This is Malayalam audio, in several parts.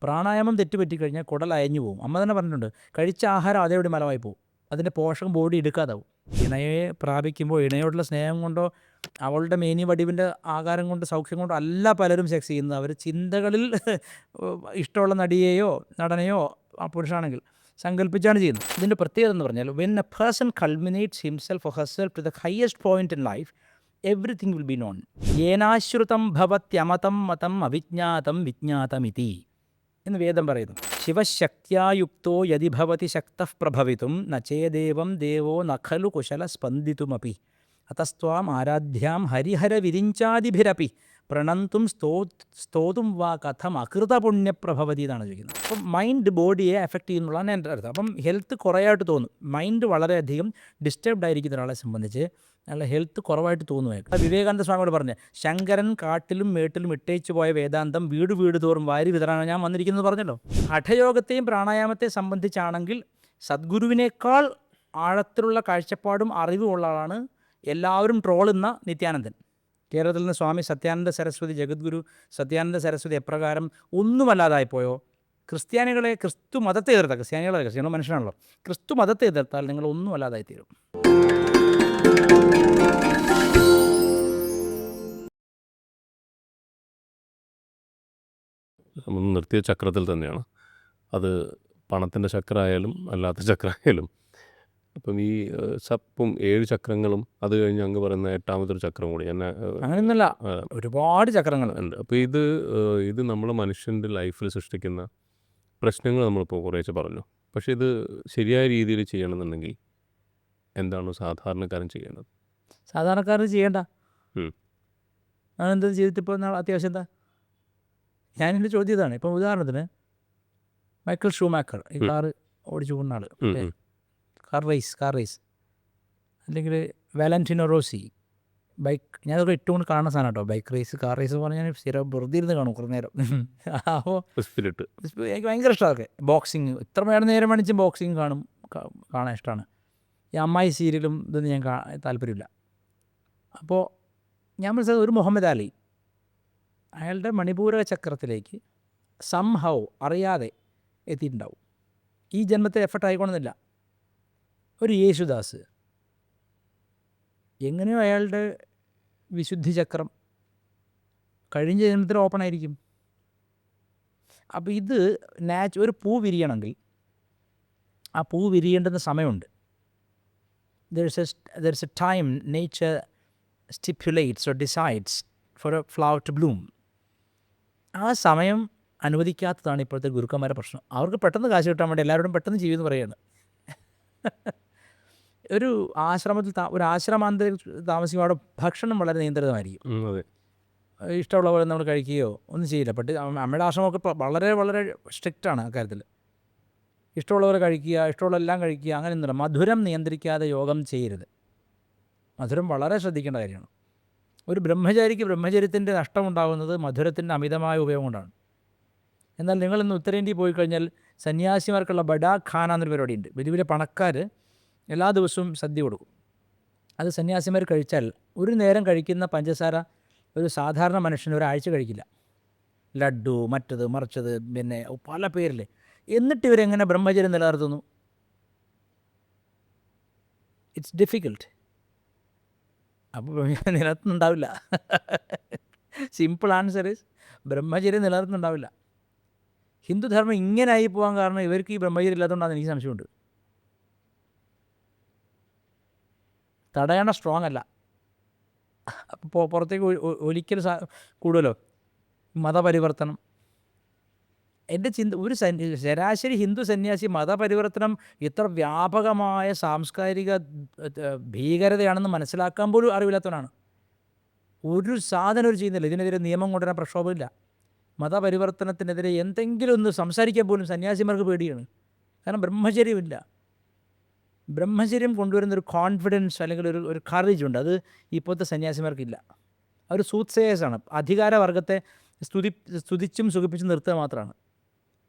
പ്രാണായാമം തെറ്റുപറ്റിക്കഴിഞ്ഞാൽ കുടൽ അയഞ്ഞു പോകും. അമ്മ തന്നെ പറഞ്ഞിട്ടുണ്ട്, കഴിച്ച ആഹാരം അതേപടി മലമായി പോകും, അതിൻ്റെ പോഷകം ബോഡി എടുക്കാതാവും. ഇണയെ പ്രാപിക്കുമ്പോൾ ഇണയോടുള്ള സ്നേഹം കൊണ്ടോ അവളുടെ മേനി വടിവിൻ്റെ ആകാരം കൊണ്ട് സൗഖ്യം കൊണ്ടോ അല്ല പലരും സെക്സ് ചെയ്യുന്നത്. അവർ ചിന്തകളിൽ ഇഷ്ടമുള്ള നടിയെയോ നടനെയോ പുരുഷാണെങ്കിൽ സങ്കല്പിച്ചാണ് ചെയ്യുന്നത്. ഇതിൻ്റെ പ്രത്യേകത എന്ന് പറഞ്ഞാൽ, when a person culminates himself or herself to the highest point in life, everything will be known. യേനാശ്രുതം ഭവത്യമതം മതം അവിജ്ഞാതം വിജ്ഞാതമിതി എന്ന് വേദം പറയുന്നു. ശിവശക്തിയായുക്തോ യതി ഭവതി ശക്തഃ പ്രഭവിതും നചേദേവം ദേവോ നഖലു കുശല സ്പന്ദിതുമപി അതസ്ത്വാം ആരാധ്യാം ഹരിഹര വിരിഞ്ചാദിഭിരപി പ്രണന്തും സ്തോതും വാ കഥം അകൃതപുണ്യപ്രഭവതി എന്നാണ് ചോദിക്കുന്നത്. അപ്പം മൈൻഡ് ബോഡിയെ എഫക്റ്റ് ചെയ്യുന്നുള്ളതാണ് എൻ്റെ അർത്ഥം. അപ്പം ഹെൽത്ത് കുറയായിട്ട് തോന്നും. മൈൻഡ് വളരെയധികം ഡിസ്റ്റർബ്ഡ് ആയിരിക്കുന്ന ഒരാളെ സംബന്ധിച്ച് അയാളുടെ ഹെൽത്ത് കുറവായിട്ട് തോന്നുമായിരുന്നു. വിവേകാനന്ദ സ്വാമിയോട് പറഞ്ഞ്, ശങ്കരൻ കാട്ടിലും മേട്ടിലും ഇട്ടേച്ചു പോയ വേദാന്തം വീട് വീട് തോറും വാരി വിതറാനാണ് ഞാൻ വന്നിരിക്കുന്നത് പറഞ്ഞല്ലോ. ഹഠയോഗത്തെയും പ്രാണായാമത്തെയും സംബന്ധിച്ചാണെങ്കിൽ സദ്ഗുരുവിനേക്കാൾ ആഴത്തിലുള്ള കാഴ്ചപ്പാടും അറിവുമുള്ള ആളാണ് എല്ലാവരും ട്രോളുന്ന നിത്യാനന്ദൻ. കേരളത്തിൽ നിന്ന് സ്വാമി സത്യാനന്ദ സരസ്വതി, ജഗദ്ഗുരു സത്യാനന്ദ സരസ്വതി എപ്രകാരം ഒന്നുമല്ലാതായിപ്പോയോ, ക്രിസ്ത്യാനികളെ ക്രിസ്തു മതത്തെ എതിർത്താൽ, ക്രിസ്ത്യാനികൾ മനുഷ്യനാണല്ലോ, ക്രിസ്തു മതത്തെ എതിർത്താൽ നിങ്ങൾ ഒന്നും അല്ലാതായി തീരും. നമ്മൾ നിർത്തിയ ചക്രത്തിൽ തന്നെയാണ്. അത് പണത്തിൻ്റെ ചക്ര ആയാലും അല്ലാത്ത ചക്ര ആയാലും. അപ്പം ഈ സപ്പും 7 ചക്രങ്ങളും അത് കഴിഞ്ഞ് അങ്ങ് പറയുന്ന 8ാമതൊരു ചക്രം കൂടി അങ്ങനെയൊന്നുമല്ല, ഒരുപാട് ചക്രങ്ങൾ ഉണ്ട്. അപ്പോൾ ഇത് നമ്മൾ മനുഷ്യൻ്റെ ലൈഫിൽ സൃഷ്ടിക്കുന്ന പ്രശ്നങ്ങൾ നമ്മളിപ്പോൾ കുറേശ്ശെ പറഞ്ഞു. പക്ഷേ ഇത് ശരിയായ രീതിയിൽ ചെയ്യണമെന്നുണ്ടെങ്കിൽ എന്താണ് സാധാരണക്കാരൻ ചെയ്യേണ്ടത്? സാധാരണക്കാരൻ ചെയ്യേണ്ട അതെന്താ ജീവിതത്തിൽ ഇപ്പോൾ അത്യാവശ്യം എന്താ? ഞാനെൻ്റെ ചോദ്യം ഇതാണ്. ഇപ്പം ഉദാഹരണത്തിന് മൈക്കിൾ ഷൂമാക്കർ, ഈ കാറ് ഓടിച്ചു പോകുന്ന ആൾ, കാർ റേസ്, അല്ലെങ്കിൽ വാലന്റിനോ റോസി ബൈക്ക്, ഞാനതൊക്കെ ഏറ്റവും കൊണ്ട് കാണുന്ന സാധനം കേട്ടോ, ബൈക്ക് റേസ്, കാർ റേസ് എന്ന് പറഞ്ഞാൽ സ്ഥിരം വെറുതെ ഇരുന്ന് കാണും കുറേ നേരം. അപ്പോൾ എനിക്ക് ഭയങ്കര ഇഷ്ടമാണ് അതൊക്കെ. ബോക്സിങ്, ഇത്ര നേരം മണിച്ചും ബോക്സിങ് കാണാൻ ഇഷ്ടമാണ്. ഈ അമ്മായി സീരിയലും ഇതൊന്നും ഞാൻ താല്പര്യമില്ല. അപ്പോൾ ഞാൻ മനസ്സിലായത്, ഒരു മുഹമ്മദ് അലി അയാളുടെ മണിപൂരക ചക്രത്തിലേക്ക് സംഹൗ അറിയാതെ എത്തിയിട്ടുണ്ടാവും. ഈ ജന്മത്തെ എഫർട്ട് ആയിക്കൊള്ളുന്നില്ല. ഒരു യേശുദാസ് എങ്ങനെയോ അയാളുടെ വിശുദ്ധി ചക്രം കഴിഞ്ഞ ജന്മത്തിൽ ഓപ്പൺ ആയിരിക്കും. അപ്പോൾ ഇത് ഒരു പൂ വിരിയണമെങ്കിൽ ആ പൂ വിരിയേണ്ടുന്ന സമയമുണ്ട്. there is a time nature stipulates or decides for a flower to bloom. ആ സമയം അനുവദിക്കാത്തതാണ് ഇപ്പോഴത്തെ ഗുരുക്കന്മാരുടെ പ്രശ്നം. അവർക്ക് പെട്ടെന്ന് കാശ് കിട്ടാൻ വേണ്ടി എല്ലാവരോടും പെട്ടെന്ന് ചെയ്യുമെന്ന് പറയുകയാണ്. ഒരു ആശ്രമത്തിൽ ഒരു ആശ്രമാന്തരത്തിൽ താമസിക്കുമ്പോൾ അവിടെ ഭക്ഷണം വളരെ നിയന്ത്രിതമായിരിക്കും. ഇഷ്ടമുള്ള പോലെ നമ്മൾ കഴിക്കുകയോ ഒന്നും ചെയ്യില്ല. അമ്മയുടെ ആശ്രമമൊക്കെ വളരെ വളരെ സ്ട്രിക്റ്റാണ് അക്കാര്യത്തിൽ. ഇഷ്ടമുള്ളവരെ കഴിക്കുക, ഇഷ്ടമുള്ളതെല്ലാം കഴിക്കുക, അങ്ങനെയൊന്നുമില്ല. മധുരം നിയന്ത്രിക്കാതെ യോഗം ചെയ്യരുത്. മധുരം വളരെ ശ്രദ്ധിക്കേണ്ട കാര്യമാണ്. ഒരു ബ്രഹ്മചാരിക്ക് ബ്രഹ്മചര്യത്തിൻ്റെ നഷ്ടമുണ്ടാകുന്നത് മധുരത്തിൻ്റെ അമിതമായ ഉപയോഗം കൊണ്ടാണ്. എന്നാൽ നിങ്ങളിന്ന് ഉത്തരേന്ത്യയിൽ പോയി കഴിഞ്ഞാൽ സന്യാസിമാർക്കുള്ള ബഡാ ഖാന എന്നൊരു പരിപാടിയുണ്ട്. വലിയ വലിയ പണക്കാർ എല്ലാ ദിവസവും സദ്യ കൊടുക്കും. അത് സന്യാസിമാർ കഴിച്ചാൽ ഒരു നേരം കഴിക്കുന്ന പഞ്ചസാര ഒരു സാധാരണ മനുഷ്യന് ഒരാഴ്ച കഴിക്കില്ല. ലഡ്ഡു, മറ്റത് മറിച്ചത്, പിന്നെ പല പേരിൽ. എന്നിട്ട് ഇവരെങ്ങനെ ബ്രഹ്മചര്യം നിലനിർത്തുന്നു? It's difficult. അപ്പോൾ നിലനിർത്തുന്നുണ്ടാവില്ല. സിമ്പിൾ ആൻസർ ഈസ് ബ്രഹ്മചര്യം നിലനിർത്തുന്നുണ്ടാവില്ല. ഹിന്ദുധർമ്മം ഇങ്ങനെ ആയി പോകാൻ കാരണം ഇവർക്ക് ഈ ബ്രഹ്മചര്യം ഇല്ലാത്തതുകൊണ്ടാണ് എനിക്ക് സംശയമുണ്ട്. തടയണ സ്ട്രോങ് അല്ല. അപ്പോൾ പുറത്തേക്ക് ഒരിക്കൽ കൂടുതലോ മതപരിവർത്തനം. എൻ്റെ ഒരു ശരാശരി ഹിന്ദു സന്യാസി മതപരിവർത്തനം ഇത്ര വ്യാപകമായ സാംസ്കാരിക ഭീകരതയാണെന്ന് മനസ്സിലാക്കാൻ പോലും അറിവില്ലാത്തവനാണ്. ഒരു സാധനം ഒരു ചെയ്യുന്നില്ല. ഇതിനെതിരെ നിയമം കൊണ്ടുവരാൻ പ്രക്ഷോഭമില്ല. മതപരിവർത്തനത്തിനെതിരെ എന്തെങ്കിലും ഒന്ന് സംസാരിക്കാൻ പോലും സന്യാസിമാർക്ക് പേടിയാണ്. കാരണം ബ്രഹ്മചര്യമില്ല. ബ്രഹ്മചര്യം കൊണ്ടുവരുന്നൊരു കോൺഫിഡൻസ് അല്ലെങ്കിൽ ഒരു കറേജ് ഉണ്ട്. അത് ഇപ്പോഴത്തെ സന്യാസിമാർക്കില്ല. അവർ സൂത്സേയേഴ്സാണ്. അധികാരവർഗത്തെ സ്തുതിച്ചും സുഖിപ്പിച്ചും നിർത്തുക മാത്രമാണ്.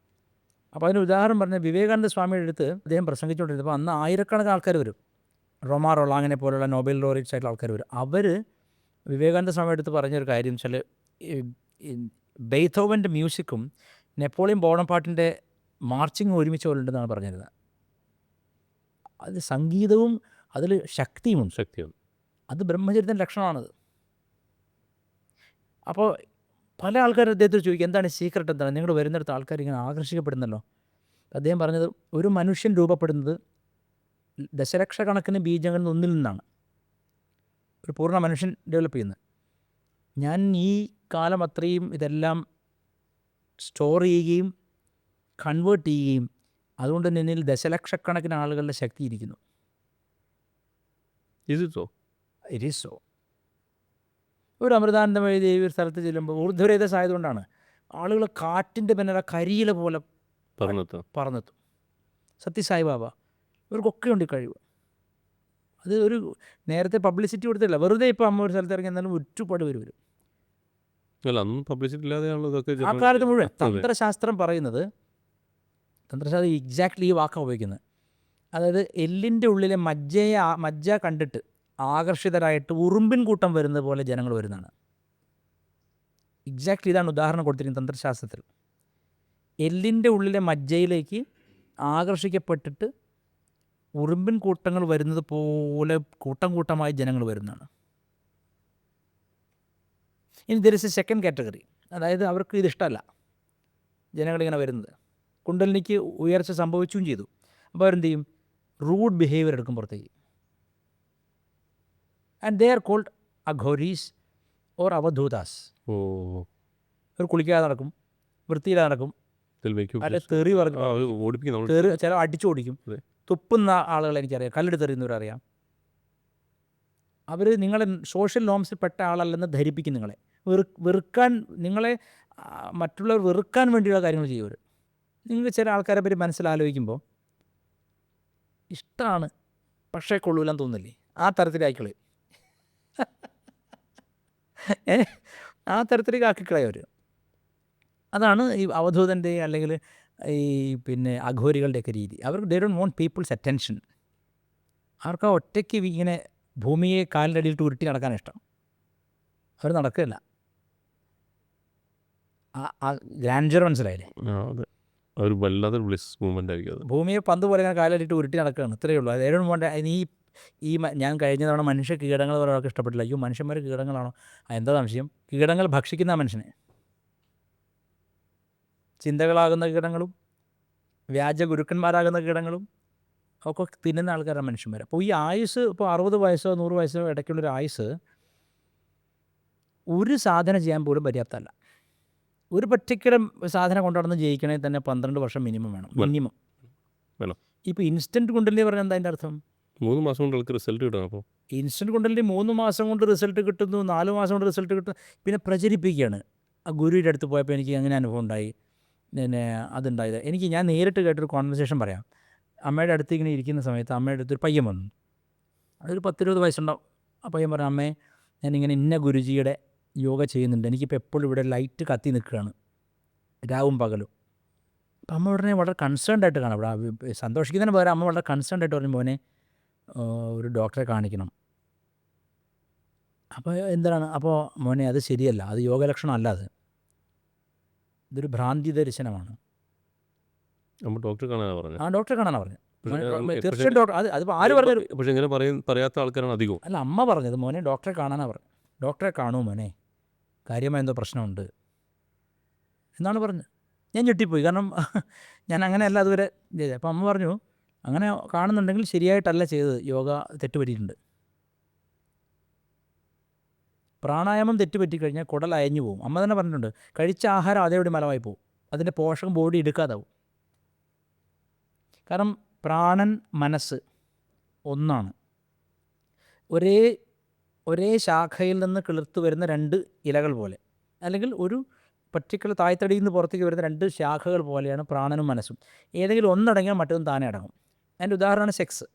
അപ്പോൾ അതിന് ഉദാഹരണം പറഞ്ഞാൽ, വിവേകാനന്ദ സ്വാമിയുടെ അടുത്ത് അദ്ദേഹം പ്രസംഗിച്ചുകൊണ്ടിരുന്നപ്പോൾ അന്ന് ആയിരക്കണക്കിന് ആൾക്കാർ വരും. റൊമാറോള അങ്ങനെ പോലുള്ള നോബൽ ലോറിയറ്റ്സ് ആയിട്ടുള്ള ആൾക്കാർ വരും. അവർ വിവേകാനന്ദ സ്വാമിയുടെ അടുത്ത് പറഞ്ഞൊരു കാര്യം വെച്ചാൽ, ബെയ്ത്തോവൻ്റെ മ്യൂസിക്കും നെപ്പോളിയൻ ബോണപ്പാർട്ടിൻ്റെ മാർച്ചിങ് ഒരുമിച്ച് പോലുണ്ടെന്നാണ് പറഞ്ഞിരുന്നത്. അത് സംഗീതവും അതിൽ ശക്തിയുമുണ്ട്. ശക്തിയാണ്. അത് ബ്രഹ്മചര്യത്തിൻ്റെ ലക്ഷണമാണത്. അപ്പോൾ പല ആൾക്കാരും അദ്ദേഹത്തോട് ചോദിക്കും, എന്താണ് സീക്രട്ട്, എന്താണ് നിങ്ങൾ വരുന്നിടത്ത് ആൾക്കാർ ഇങ്ങനെ ആകർഷിക്കപ്പെടുന്നല്ലോ. അദ്ദേഹം പറഞ്ഞത്, ഒരു മനുഷ്യൻ രൂപപ്പെടുന്നത് ദശലക്ഷക്കണക്കിന് ബീജങ്ങളിൽ ഒന്നിൽ നിന്നാണ് ഒരു പൂർണ്ണ മനുഷ്യൻ ഡെവലപ്പ് ചെയ്യുന്നത്. ഞാൻ ഈ കാലം അത്രയും ഇതെല്ലാം സ്റ്റോർ ചെയ്യുകയും കൺവേർട്ട് ചെയ്യുകയും അതുകൊണ്ട് തന്നെ എന്നിൽ ദശലക്ഷക്കണക്കിന് ആളുകളുടെ ശക്തി ഇരിക്കുന്നു. ഇത് സോ ഇറ്റ് ഈസ് സോ. ഒരു അമൃതാനന്ദമയ ദേവി ഒരു സ്ഥലത്ത് ചെല്ലുമ്പോൾ ഊർധ്വരേതസ് ആയതുകൊണ്ടാണ് ആളുകൾ കാറ്റിൻ്റെ പിന്നല കരിയില പോലെ പറന്നെത്തും. സത്യസായി ബാബ ഇവർക്കൊക്കെ ഉണ്ട് കഴിവ്. അത് ഒരു നേരത്തെ പബ്ലിസിറ്റി കൊടുത്തില്ല, വെറുതെ ഇപ്പോൾ അമ്മ ഒരു സ്ഥലത്ത് ഇറങ്ങി എന്നാലും ഒരുപാട് പേര് വരും. അല്ല, അന്നും പബ്ലിസിറ്റി ഇല്ലാതെയാണല്ലോ ഇതൊക്കെ. ആ കാലത്ത് മുഴുവൻ തന്ത്രശാസ്ത്രം പറയുന്നത്, തന്ത്രശാസ്ത്രം എക്സാക്ട്ലി ഈ വാക്കാണ് ഉപയോഗിക്കുന്നത്. അതായത് എല്ലിൻ്റെ ഉള്ളിലെ മജ്ജ കണ്ടിട്ട് ആകർഷിതരായിട്ട് ഉറുമ്പിൻ കൂട്ടം വരുന്നത് പോലെ ജനങ്ങൾ വരുന്നതാണ്. എക്സാക്ട്ലി ഇതാണ് ഉദാഹരണം കൊടുത്തിരിക്കുന്നത് തന്ത്രശാസ്ത്രത്തിൽ. എല്ലിൻ്റെ ഉള്ളിലെ മജ്ജയിലേക്ക് ആകർഷിക്കപ്പെട്ടിട്ട് ഉറുമ്പിൻ കൂട്ടങ്ങൾ വരുന്നത് പോലെ കൂട്ടം കൂട്ടമായി ജനങ്ങൾ വരുന്നതാണ്. ഇനി there is A second category, അതായത് അവർക്ക് ഇതിഷ്ടമല്ല ജനങ്ങളിങ്ങനെ വരുന്നത്. കുണ്ടലിനിക്ക് ഉയർച്ച സംഭവിച്ചും ചെയ്തു. അപ്പോൾ അവരെന്ത് ചെയ്യും? റൂഡ് ബിഹേവിയർ എടുക്കും പുറത്തേക്ക്. And they are called Aghoris or Avadhutas. അവർ കുളിക്കാതെ നടക്കും, വൃത്തിയില്ലാതെ നടക്കും, അല്ലെ തെറി പറഞ്ഞു തെറി, ചില അടിച്ചു ഓടിക്കും. തുപ്പുന്ന ആളുകൾ എനിക്കറിയാം, കല്ലെടുത്തെറിയുന്നവരറിയാം. അവർ നിങ്ങളെ സോഷ്യൽ നോംസിൽ പെട്ട ആളല്ലെന്ന് ധരിപ്പിക്കും. നിങ്ങളെ വെറുക്കാൻ, നിങ്ങളെ മറ്റുള്ളവർ വെറുക്കാൻ വേണ്ടിയുള്ള കാര്യങ്ങൾ ചെയ്യുമവർ. നിങ്ങൾക്ക് ചില ആൾക്കാരെ പറ്റി മനസ്സിലാലോചിക്കുമ്പോൾ ഇഷ്ടമാണ് പക്ഷേ കൊള്ളൂലെന്ന് തോന്നില്ലേ? ആ തരത്തിലാക്കിക്കളയും. ആ തരത്തിലേക്ക് ആക്കിക്കളയവർ. അതാണ് ഈ അവധൂതൻ്റെ അല്ലെങ്കിൽ ഈ പിന്നെ അഘോരികളുടെയൊക്കെ രീതി. അവർക്ക് they don't want people's attention. അവർക്ക് ആ ഒറ്റയ്ക്ക് ഇങ്ങനെ ഭൂമിയെ കാലിൻ്റെ അടിയിലിട്ട് ഉരുട്ടി നടക്കാൻ ഇഷ്ടം. അവർ നടക്കില്ല. ആ ഗ്രാൻഡർ മനസ്സിലായില്ലേ? ഒരു വല്ലാതെ ബ്ലിസ് മൂവ്മെൻ്റ് ആയിരിക്കും. ഭൂമിയെ പന്ത് പോലെ ഇങ്ങനെ കാലിലിട്ട് ഉരുട്ടി നടക്കുകയാണ്, ഇത്രയേ ഉള്ളൂ. ദേ ഡോണ്ട് വോണ്ട്. ഞാൻ കഴിഞ്ഞ തവണ മനുഷ്യ കീടങ്ങൾ ഒരാൾക്ക് ഇഷ്ടപ്പെട്ടില്ല. അയ്യോ, മനുഷ്യന്മാർ കീടങ്ങളാണോ? എന്താ സംശയം? കീടങ്ങൾ ഭക്ഷിക്കുന്ന മനുഷ്യനെ. ചിന്തകളാകുന്ന കീടങ്ങളും വ്യാജ ഗുരുക്കന്മാരാകുന്ന കീടങ്ങളും ഒക്കെ തിന്നുന്ന ആൾക്കാരാണ് മനുഷ്യന്മാർ. അപ്പോൾ ഈ ആയുസ്, ഇപ്പോൾ 60 വയസ്സോ 100 വയസ്സോ ഇടയ്ക്കുള്ളൊരു ആയുസ് ഒരു സാധന ചെയ്യാൻ പോലും പര്യാപ്തമല്ല. ഒരു പർട്ടിക്കുലർ സാധനം കൊണ്ടുനടന്ന് ജയിക്കണമെങ്കിൽ തന്നെ 12 വർഷം മിനിമം വേണം. ഇപ്പോൾ ഇൻസ്റ്റൻറ്റ് കുണ്ടലിനി പറഞ്ഞാൽ എന്താ അതിൻ്റെ അർത്ഥം? 3 മാസം കൊണ്ട് റിസൾട്ട് കിട്ടണം. അപ്പോൾ ഇൻസ്റ്റൻറ്റ് കുണ്ടലിനി 3 മാസം കൊണ്ട് റിസൾട്ട് കിട്ടുന്നു, 4 മാസം കൊണ്ട് റിസൾട്ട് കിട്ടുന്നു. പിന്നെ പ്രചരിപ്പിക്കുകയാണ്. ആ ഗുരുവിൻ്റെ അടുത്ത് പോയപ്പോൾ എനിക്ക് അങ്ങനെ അനുഭവം ഉണ്ടായി, പിന്നെ അതുണ്ടായത്. ഞാൻ നേരിട്ട് കേട്ടൊരു കോൺവെർസേഷൻ പറയാം. അമ്മയുടെ അടുത്ത് ഇങ്ങനെ ഇരിക്കുന്ന സമയത്ത് അമ്മയുടെ അടുത്തൊരു പയ്യൻ വന്നു. അതൊരു 10-20 വയസ്സുണ്ടാവും. ആ പയ്യൻ പറഞ്ഞു, അമ്മേ, ഞാനിങ്ങനെ ഇന്ന ഗുരുജിയുടെ യോഗ ചെയ്യുന്നുണ്ട്, എനിക്കിപ്പോൾ എപ്പോഴും ഇവിടെ ലൈറ്റ് കത്തി നിൽക്കുകയാണ് രാവും പകലും. അപ്പം അമ്മ ഉടനെ വളരെ കൺസേൺഡ് ആയിട്ട് കാണാം. ഇവിടെ സന്തോഷിക്കുന്നതിന് പകരം അമ്മ വളരെ കൺസേൺഡ് ആയിട്ട് പറഞ്ഞു, മോനെ ഒരു ഡോക്ടറെ കാണിക്കണം. അപ്പോൾ എന്താണ്? അപ്പോൾ മോനെ, അത് ശരിയല്ല, അത് യോഗലക്ഷണം അല്ല, ഇതൊരു ഭ്രാന്തി ദർശനമാണ്. ഡോക്ടറെ കാണാനാണ് പറഞ്ഞത്. ആ, ഡോക്ടറെ കാണാനാണ് പറഞ്ഞത്. തീർച്ചയായും ഡോക്ടർ, അത് ആര് പറഞ്ഞത്? പക്ഷേ ഇങ്ങനെ പറയാത്ത ആൾക്കാരാണ് അധികവും. അല്ല, അമ്മ പറഞ്ഞത് മോനെ ഡോക്ടറെ കാണാനാണ് പറഞ്ഞത്. ഡോക്ടറെ കാണൂ മോനെ, കാര്യമായ എന്തോ പ്രശ്നമുണ്ട് എന്നാണ് പറഞ്ഞത്. ഞാൻ ഞെട്ടിപ്പോയി, കാരണം ഞാൻ അങ്ങനെയല്ല അതുവരെ ചെയ്തത്. അപ്പം അമ്മ പറഞ്ഞു, അങ്ങനെ കാണുന്നുണ്ടെങ്കിൽ ശരിയായിട്ടല്ല ചെയ്തത്, യോഗ തെറ്റുപറ്റിയിട്ടുണ്ട്. പ്രാണായാമം തെറ്റുപറ്റിക്കഴിഞ്ഞാൽ കുടൽ അയഞ്ഞു പോകും. അമ്മ തന്നെ പറഞ്ഞിട്ടുണ്ട്, കഴിച്ച ആഹാരം അതേപടി മലമായി പോകും, അതിൻ്റെ പോഷകം ബോഡി എടുക്കാതാവും. കാരണം പ്രാണൻ മനസ്സ് ഒന്നാണ്. ഒരേ ശാഖയിൽ നിന്ന് കിളിർത്ത് വരുന്ന 2 ഇലകൾ പോലെ, അല്ലെങ്കിൽ ഒരു പർട്ടിക്കുലർ തായ്തടിയിൽ നിന്ന് പുറത്തേക്ക് വരുന്ന 2 ശാഖകൾ പോലെയാണ് പ്രാണനും മനസ്സും. ഏതെങ്കിലും ഒന്നടങ്ങിയാൽ മറ്റൊന്നും താനെ അടങ്ങും. അതിൻ്റെ ഉദാഹരണമാണ് സെക്സ്.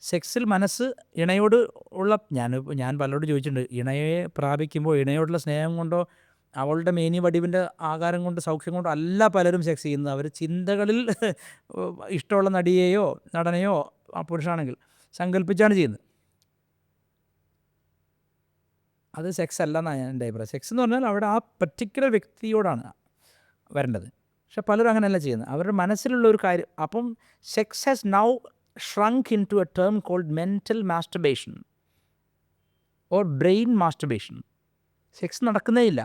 സെക്സിൽ മനസ്സ് ഇണയോട് ഉള്ള, ഞാൻ പലരോട് ചോദിച്ചിട്ടുണ്ട്, ഇണയെ പ്രാപിക്കുമ്പോൾ ഇണയോടുള്ള സ്നേഹം കൊണ്ടോ അവളുടെ മേനി വടിവിൻ്റെ ആകാരം കൊണ്ട് സൗഖ്യം കൊണ്ടോ അല്ല പലരും സെക്സ് ചെയ്യുന്നത്. അവർ ചിന്തകളിൽ ഇഷ്ടമുള്ള നടിയെയോ നടനെയോ ആ പുരുഷാണെങ്കിൽ സങ്കല്പിച്ചാണ് ചെയ്യുന്നത്. അത് സെക്സ് അല്ല എന്നാണ് എൻ്റെ അഭിപ്രായം. സെക്സ് എന്ന് പറഞ്ഞാൽ അവിടെ ആ പർട്ടിക്കുലർ വ്യക്തിയോടാണ്, വരേണ്ടത്. പക്ഷെ പലരും അങ്ങനെയല്ല ചെയ്യുന്നത്. അവരുടെ മനസ്സിലുള്ള ഒരു കാര്യം. അപ്പം sex has now shrunk into a term called mental masturbation or brain masturbation. Sex നടക്കുന്നേ ഇല്ല.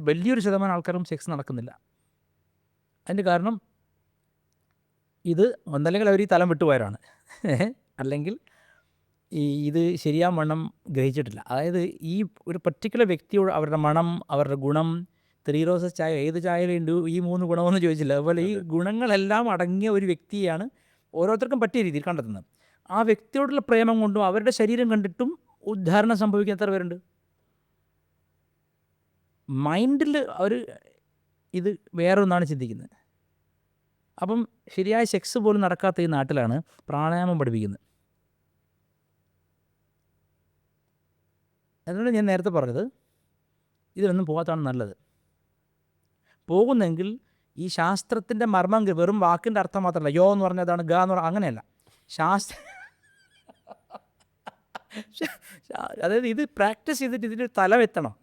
വലിയൊരു ശതമാനം ആൾക്കാരും സെക്സ് നടക്കുന്നില്ല. അതിൻ്റെ കാരണം ഇത് ഒന്നല്ലെങ്കിൽ അവർ ഈ തലം വിട്ടുപോയവരാണ്, അല്ലെങ്കിൽ ഇത് ശരിയാവണ്ണം ഗ്രഹിച്ചിട്ടില്ല. അതായത് ഈ ഒരു പർട്ടിക്കുലർ വ്യക്തിയോട് അവരുടെ മണം, അവരുടെ ഗുണം, 3 റോസസ് ചായ ഏത് ചായയിലുണ്ട് ഈ 3 ഗുണമെന്ന് ചോദിച്ചില്ല. അതുപോലെ ഈ ഗുണങ്ങളെല്ലാം അടങ്ങിയ ഒരു വ്യക്തിയാണ് ഓരോരുത്തർക്കും പറ്റിയ രീതിയിൽ കണ്ടെത്തുന്നത്. ആ വ്യക്തിയോടുള്ള പ്രേമം കൊണ്ടും അവരുടെ ശരീരം കണ്ടിട്ടും ഉദ്ധാരണം സംഭവിക്കാൻ എത്ര പേരുണ്ട്? മൈൻഡിൽ അവർ ഇത് വേറൊന്നാണ് ചിന്തിക്കുന്നത്. അപ്പം ശരിയായ സെക്സ് പോലും നടക്കാത്ത ഈ നാട്ടിലാണ് പ്രാണായാമം പഠിപ്പിക്കുന്നത്. അതുകൊണ്ട് ഞാൻ നേരത്തെ പറഞ്ഞത് ഇതിലൊന്നും പോകാത്തതാണ് നല്ലത്. പോകുന്നെങ്കിൽ ഈ ശാസ്ത്രത്തിൻ്റെ മർമ്മം വെറും വാക്കിൻ്റെ അർത്ഥം മാത്രമല്ല, യോ എന്ന് പറഞ്ഞതാണ്, ഗ എന്ന് പറഞ്ഞാൽ അങ്ങനെയല്ല. അതായത് ഇത് പ്രാക്ടീസ് ചെയ്തിട്ട് ഇതിൻ്റെ തലം എത്തണം.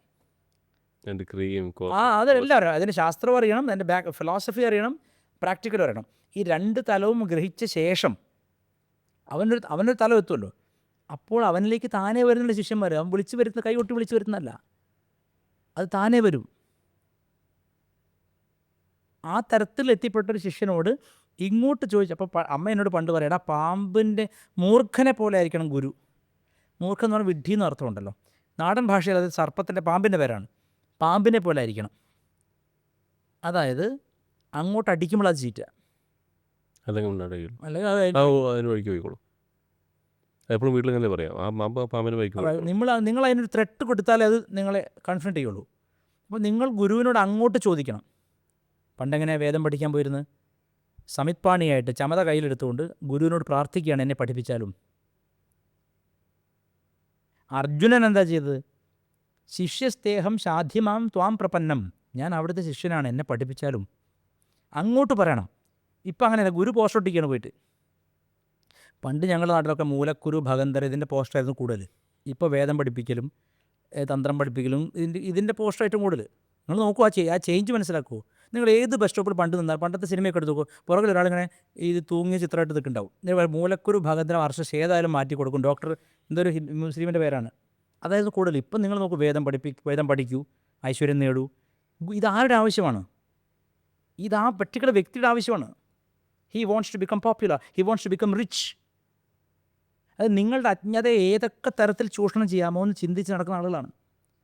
അതെല്ലാവരും അതിന് ശാസ്ത്രം അറിയണം, അതിൻ്റെ ഫിലോസഫി അറിയണം, പ്രാക്ടിക്കൽ അറിയണം. ഈ 2 തലവും ഗ്രഹിച്ച ശേഷം അവനൊരു തലം എത്തുമല്ലോ. അപ്പോൾ അവനിലേക്ക് താനേ വരുന്നുള്ള ശിഷ്യന്മാർ. അവൻ വിളിച്ചു വരുത്തുന്ന, കൈകൊട്ടി വിളിച്ചു വരുത്തുന്നതല്ല, അത് താനേ വരും. ആ തരത്തിൽ എത്തിപ്പെട്ടൊരു ശിഷ്യനോട് ഇങ്ങോട്ട് ചോദിച്ചു. അപ്പോൾ അമ്മ എന്നോട് പണ്ട് പറയടാ, പാമ്പിൻ്റെ മൂർഖനെ പോലെ ആയിരിക്കണം ഗുരു. മൂർഖൻ എന്ന് പറഞ്ഞാൽ വിഡ്ഢി എന്ന് അർത്ഥമുണ്ടല്ലോ. നാടൻ ഭാഷയിൽ അത് സർപ്പത്തിൻ്റെ, പാമ്പിൻ്റെ പേരാണ്. പാമ്പിനെ പോലെ ആയിരിക്കണം. അതായത് അങ്ങോട്ട് അടിക്കുമ്പോൾ അത് ചീറ്റ, നിങ്ങൾ അതിനൊരു ത്രെട്ട് കൊടുത്താലേ അത് നിങ്ങളെ കൺഫ്രണ്ട് ചെയ്യുള്ളൂ. അപ്പോൾ നിങ്ങൾ ഗുരുവിനോട് അങ്ങോട്ട് ചോദിക്കണം. പണ്ടെങ്ങനെ വേദം പഠിക്കാൻ പോയിരുന്നത്? സമിത്പാണിയായിട്ട് ചമത കയ്യിലെടുത്തുകൊണ്ട് ഗുരുവിനോട് പ്രാർത്ഥിക്കുകയാണ്, എന്നെ പഠിപ്പിച്ചാലും. അർജുനൻ എന്താ ചെയ്തത്? ശിഷ്യസ്തേഹം സാധ്യമാം ത്വാം പ്രപന്നം, ഞാൻ അവിടുത്തെ ശിഷ്യനാണ്, എന്നെ പഠിപ്പിച്ചാലും. അങ്ങോട്ട് പറയണം. ഇപ്പം അങ്ങനെയല്ല, ഗുരു പോസ്റ്റർ ഒട്ടിക്കുകയാണ് പോയിട്ട്. പണ്ട് ഞങ്ങളുടെ നാട്ടിലൊക്കെ മൂലക്കുരു, ഭഗന്തര ഇതിൻ്റെ പോസ്റ്ററായിരുന്നു കൂടുതൽ. ഇപ്പോൾ വേദം പഠിപ്പിക്കലും തന്ത്രം പഠിപ്പിക്കലും ഇതിൻ്റെ പോസ്റ്റർ ഏറ്റവും കൂടുതൽ. നിങ്ങൾ നോക്കൂ, ആ ചേഞ്ച് മനസ്സിലാക്കുമോ? നിങ്ങൾ ഏത് ബസ് സ്റ്റോപ്പിൽ പണ്ട് നിന്നാൽ, പണ്ടത്തെ സിനിമയൊക്കെ എടുത്ത് നോക്കൂ, പുറകിൽ ഒരാളിങ്ങനെ ഇത് തൂങ്ങിയ ചിത്രമായിട്ട് നിൽക്കുന്നുണ്ടാവും. മൂലക്കുരു, ഭഗന്തര, വർഷം ഏതായാലും മാറ്റി കൊടുക്കും. ഡോക്ടർ എന്തൊരു മുസ്ലിമിൻ്റെ പേരാണ്. അതായത് കൂടുതൽ. ഇപ്പം നിങ്ങൾ നോക്കൂ, വേദം പഠിക്കൂ, ഐശ്വര്യം നേടൂ. ഇതാരുടെ ആവശ്യമാണ്? ഇത് ആ പർട്ടിക്കുലർ വ്യക്തിയുടെ ആവശ്യമാണ്. He wants to become popular, he wants to become rich. അത് നിങ്ങളുടെ അജ്ഞതയെ ഏതൊക്കെ തരത്തിൽ ചൂഷണം ചെയ്യാമോ എന്ന് ചിന്തിച്ച് നടക്കുന്ന ആളുകളാണ്.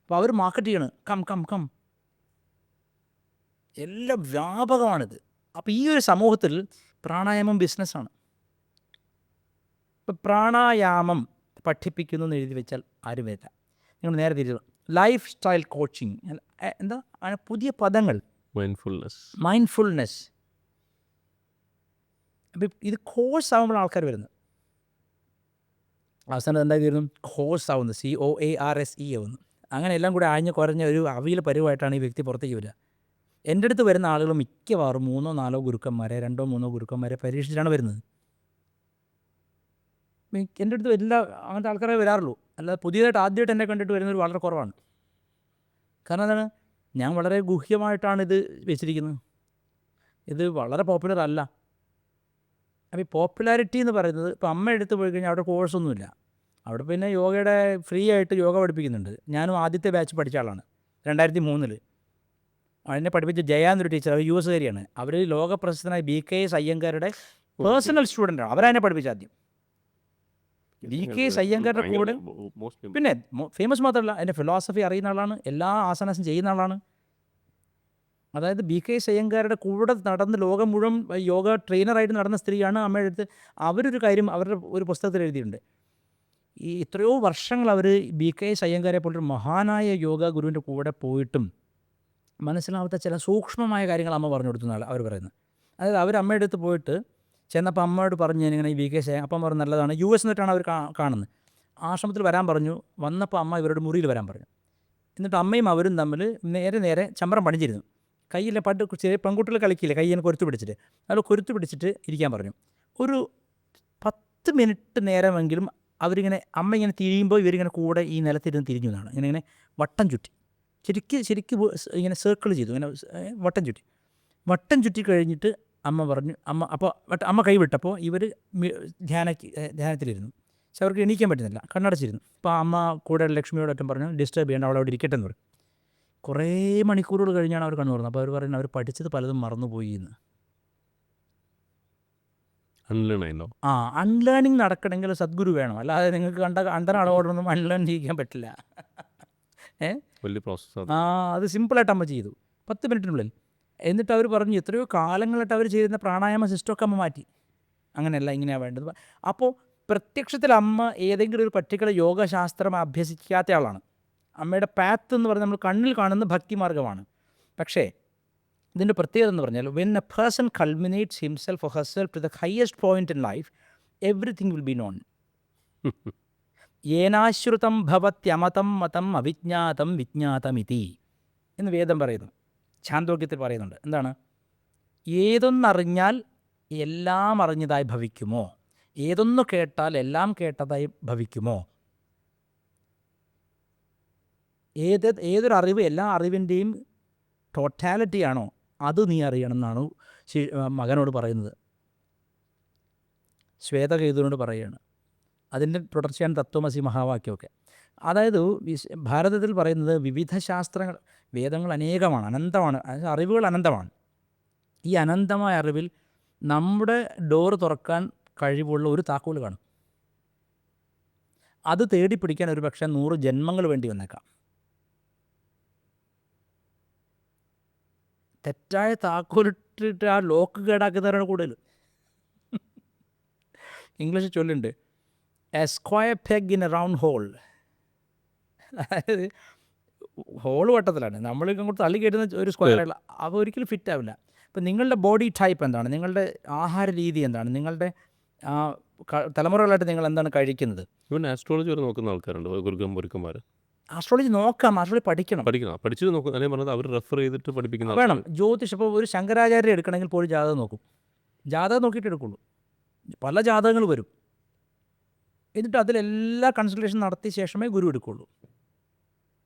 അപ്പോൾ അവർ മാർക്കറ്റ് ചെയ്യണം, കം കം കം, എല്ലാം വ്യാപകമാണിത്. അപ്പോൾ ഈ ഒരു സമൂഹത്തിൽ പ്രാണായാമം ബിസിനസ്സാണ്. ഇപ്പോൾ പ്രാണായാമം പഠിപ്പിക്കുന്നു എന്ന് എഴുതി വെച്ചാൽ ആരും വരില്ല. നിങ്ങൾ നേരെ തിരിച്ചു, ലൈഫ് സ്റ്റൈൽ കോച്ചിങ്, എന്താ പുതിയ പദങ്ങൾ, മൈൻഡ്ഫുൾനെസ്. അപ്പം ഇത് കോഴ്സ് ആകുമ്പോഴാണ് ആൾക്കാർ വരുന്നത്. അവസാനം എന്തായി വരുന്നു? കോഴ്സ് ആവുന്നു, COARSE ആവുന്നു. അങ്ങനെ എല്ലാം കൂടി ആഞ്ഞ് കുറഞ്ഞ ഒരു അവിയൽ പരുവായിട്ടാണ് ഈ വ്യക്തി പുറത്തേക്ക് വരിക. എൻ്റെ അടുത്ത് വരുന്ന ആളുകൾ മിക്കവാറും 3-4 ഗുരുക്കന്മാരെ, 2-3 ഗുരുക്കന്മാരെ പരീക്ഷിച്ചിട്ടാണ് വരുന്നത്. എൻ്റെ അടുത്ത് എല്ലാ അങ്ങനത്തെ ആൾക്കാരെ വരാറുള്ളൂ. അല്ലാതെ പുതിയതായിട്ട് ആദ്യമായിട്ട് എന്നെ കണ്ടിട്ട് വരുന്നവർ വളരെ കുറവാണ്. കാരണം എന്താണ്? ഞാൻ വളരെ ഗുഹ്യമായിട്ടാണ് ഇത് വെച്ചിരിക്കുന്നത്. ഇത് വളരെ പോപ്പുലർ അല്ല. അപ്പോൾ ഈ പോപ്പുലാരിറ്റി എന്ന് പറയുന്നത്, ഇപ്പോൾ അമ്മ എടുത്ത് പോയി കഴിഞ്ഞാൽ അവിടെ കോഴ്സൊന്നുമില്ല. അവിടെ പിന്നെ യോഗയുടെ ഫ്രീ ആയിട്ട് യോഗ പഠിപ്പിക്കുന്നുണ്ട്. ഞാനും ആദ്യത്തെ ബാച്ച് പഠിച്ച ആളാണ് 2003. അതിനെ പഠിപ്പിച്ച ജയ എന്നൊരു ടീച്ചർ, അവർ US കാരിയാണ്. അവർ ലോകപ്രശസ്തനായ BKS അയ്യങ്കാരുടെ പേഴ്സണൽ സ്റ്റുഡൻ്റാണ്. അവരതിനെ പഠിപ്പിച്ച ആദ്യം. BKS അയ്യങ്കാരുടെ കൂടെ, പിന്നെ ഫേമസ് മാത്രമല്ല, അതിൻ്റെ ഫിലോസഫി അറിയുന്ന ആളാണ്, എല്ലാ ആസനാസും ചെയ്യുന്ന ആളാണ്. അതായത് BKS അയ്യങ്കാരുടെ കൂടെ നടന്ന് ലോകം മുഴുവൻ യോഗ ട്രെയിനറായിട്ട് നടന്ന സ്ത്രീയാണ് അമ്മയുടെ അടുത്ത്. അവരൊരു കാര്യം അവരുടെ ഒരു പുസ്തകത്തിൽ എഴുതിയിട്ടുണ്ട്. ഈ എത്രയോ വർഷങ്ങൾ അവർ BKS അയ്യങ്കാരെ പോലൊരു മഹാനായ യോഗ ഗുരുവിൻ്റെ കൂടെ പോയിട്ടും മനസ്സിലാവാത്ത ചില സൂക്ഷ്മമായ കാര്യങ്ങൾ അമ്മ പറഞ്ഞു കൊടുത്തുന്നാണ് അവർ പറയുന്നത്. അതായത് അവർ അമ്മയുടെ അടുത്ത് പോയിട്ട് ചെന്നപ്പോൾ അമ്മയോട് പറഞ്ഞു, ഞാനിങ്ങനെ ഈ BKS അപ്പം പറഞ്ഞു നല്ലതാണ്, US എന്നിട്ടാണ് അവർ കാണുന്നത്. ആശ്രമത്തിൽ വരാൻ പറഞ്ഞു. വന്നപ്പോൾ അമ്മ ഇവരുടെ മുറിയിൽ വരാൻ പറഞ്ഞു. എന്നിട്ട് അമ്മയും അവരും തമ്മിൽ നേരെ ചമ്പരം പണിഞ്ഞിരുന്നു. കയ്യിലെ ചെറിയ പെൺകുട്ടികൾ കളിക്കില്ലേ, കയ്യിനെ കൊരുത്ത് പിടിച്ചിട്ട്, അത് കൊരുത്ത് പിടിച്ചിട്ട് ഇരിക്കാൻ പറഞ്ഞു. ഒരു 10 മിനിറ്റ് നേരമെങ്കിലും അവരിങ്ങനെ, അമ്മ ഇങ്ങനെ തിരിയുമ്പോൾ ഇവരിങ്ങനെ കൂടെ ഈ നിലത്തിരുന്ന് തിരിഞ്ഞു എന്നാണ്. ഇങ്ങനെ വട്ടം ചുറ്റി, ശരിക്കും ഇങ്ങനെ സർക്കിൾ ചെയ്തു, ഇങ്ങനെ വട്ടം ചുറ്റി. വട്ടം ചുറ്റി കഴിഞ്ഞിട്ട് അമ്മ പറഞ്ഞു, അപ്പോൾ അമ്മ കൈവിട്ടപ്പോൾ ഇവർ ധ്യാനത്തിലിരുന്നു. പക്ഷെ അവർക്ക് എണീക്കാൻ പറ്റുന്നില്ല, കണ്ണടച്ചിരുന്നു. അപ്പോൾ അമ്മ കൂടെ ലക്ഷ്മിയോടൊറ്റം പറഞ്ഞു ഡിസ്റ്റർബ് ചെയ്യേണ്ട, അവൾ അവിടെ ഇരിക്കട്ടെ എന്ന് പറയും. കുറേ മണിക്കൂറുകൾ കഴിഞ്ഞാണ് അവർ കണ്ണു തുറന്നത്. അപ്പോൾ അവർ പറയുന്നത് അവർ പഠിച്ചത് പലതും മറന്നുപോയി എന്ന്. അൺലേണിങ് നടക്കണമെങ്കിൽ സദ്ഗുരു വേണം, അല്ലാതെ നിങ്ങൾക്ക് കണ്ട അളവോടൊന്നും അൺലേൺ ചെയ്യിക്കാൻ പറ്റില്ല. വലിയ പ്രോസസ്സ്. അത് സിമ്പിളായിട്ട് അമ്മ ചെയ്തു 10 മിനിറ്റിനുള്ളിൽ. എന്നിട്ട് അവർ പറഞ്ഞു എത്രയോ കാലങ്ങളായിട്ട് അവർ ചെയ്യുന്ന പ്രാണായാമ സിസ്റ്റമൊക്കെ അമ്മ മാറ്റി. അങ്ങനെയല്ല, ഇങ്ങനെയാണ് വേണ്ടത്. അപ്പോൾ പ്രത്യക്ഷത്തിൽ അമ്മ ഏതെങ്കിലും ഒരു പർട്ടിക്കുലർ യോഗശാസ്ത്രം അഭ്യസിക്കാത്ത ആളാണ്. അമ്മയുടെ പാത്ത് എന്ന് പറഞ്ഞാൽ നമ്മൾ കണ്ണിൽ കാണുന്ന ഭക്തിമാർഗ്ഗമാണ്. പക്ഷേ ഇതിൻ്റെ പ്രത്യേകത എന്ന് പറഞ്ഞാൽ when a person culminates himself or herself to the highest point in life, everything will be known. ഏനാശ്രുതം ഭവത്യമതം മതം അവിജ്ഞാതം വിജ്ഞാതമിതി എന്ന് വേദം പറയുന്നു, ഛാന്തോക്യത്തിൽ പറയുന്നുണ്ട്. എന്താണ്? ഏതൊന്നറിഞ്ഞാൽ എല്ലാം അറിഞ്ഞതായി ഭവിക്കുമോ, ഏതൊന്നു കേട്ടാൽ എല്ലാം കേട്ടതായി ഭവിക്കുമോ, ഏതൊരു അറിവ് എല്ലാ അറിവിൻ്റെയും ടോട്ടാലിറ്റിയാണോ അത് നീ അറിയണം എന്നാണ് മകനോട് പറയുന്നത്. ശ്വേതകേതുവിനോട് പറയുകയാണ്. അതിൻ്റെ തുടർച്ചയാണ് തത്വമസി മഹാവാക്യമൊക്കെ. അതായത് ഭാരതത്തിൽ പറയുന്നത് വിവിധ ശാസ്ത്രങ്ങൾ, വേദങ്ങൾ അനേകമാണ്, അനന്തമാണ്, അറിവുകൾ അനന്തമാണ്. ഈ അനന്തമായ അറിവിൽ നമ്മുടെ ഡോറ് തുറക്കാൻ കഴിവുള്ള ഒരു താക്കോൽ കാണും. അത് തേടി പിടിക്കാൻ ഒരു പക്ഷേ 100 ജന്മങ്ങൾ വേണ്ടി വന്നേക്കാം. തെറ്റായ താക്കോലിട്ടിട്ട് ആ ലോക്ക് കേടാക്കുന്നവരാണ് കൂടുതൽ. ഇംഗ്ലീഷ് ചൊല്ലുണ്ട്, a square peg in a round hole. അതായത് ഹോൾ വട്ടത്തിലാണ്, നമ്മൾ ഇങ്ങോട്ട് തള്ളി കയറ്റുന്ന ഒരു സ്ക്വയറല്ല, അവ ഒരിക്കലും ഫിറ്റ് ആവില്ല. ഇപ്പം നിങ്ങളുടെ ബോഡി ടൈപ്പ് എന്താണ്, നിങ്ങളുടെ ആഹാര രീതി എന്താണ്, നിങ്ങളുടെ തലമുറകളായിട്ട് നിങ്ങൾ എന്താണ് കഴിക്കുന്നത്. ഇവൻ ആസ്ട്രോളജി വരെ നോക്കുന്ന ആൾക്കാരുണ്ട്, ഗുരുക്കന്മാർ. ആസ്ട്രോളജി നോക്കാം, ആസ്ട്രോളജി പഠിക്കണം, പഠിച്ചു നോക്കും. അല്ലെങ്കിൽ പറഞ്ഞത് അവർ റെഫർ ചെയ്തിട്ട് പഠിപ്പിക്കുന്ന വേണം. ജ്യോതിഷം ഇപ്പോൾ ഒരു ശങ്കരാചാര്യ എടുക്കണമെങ്കിൽ പോലും ജാതകം നോക്കും, ജാതകം നോക്കിയിട്ട് എടുക്കുള്ളൂ. പല ജാതകങ്ങൾ വരും, എന്നിട്ട് അതിലെല്ലാ കൺസൾട്ടേഷൻ നടത്തിയ ശേഷമേ ഗുരു എടുക്കുള്ളൂ.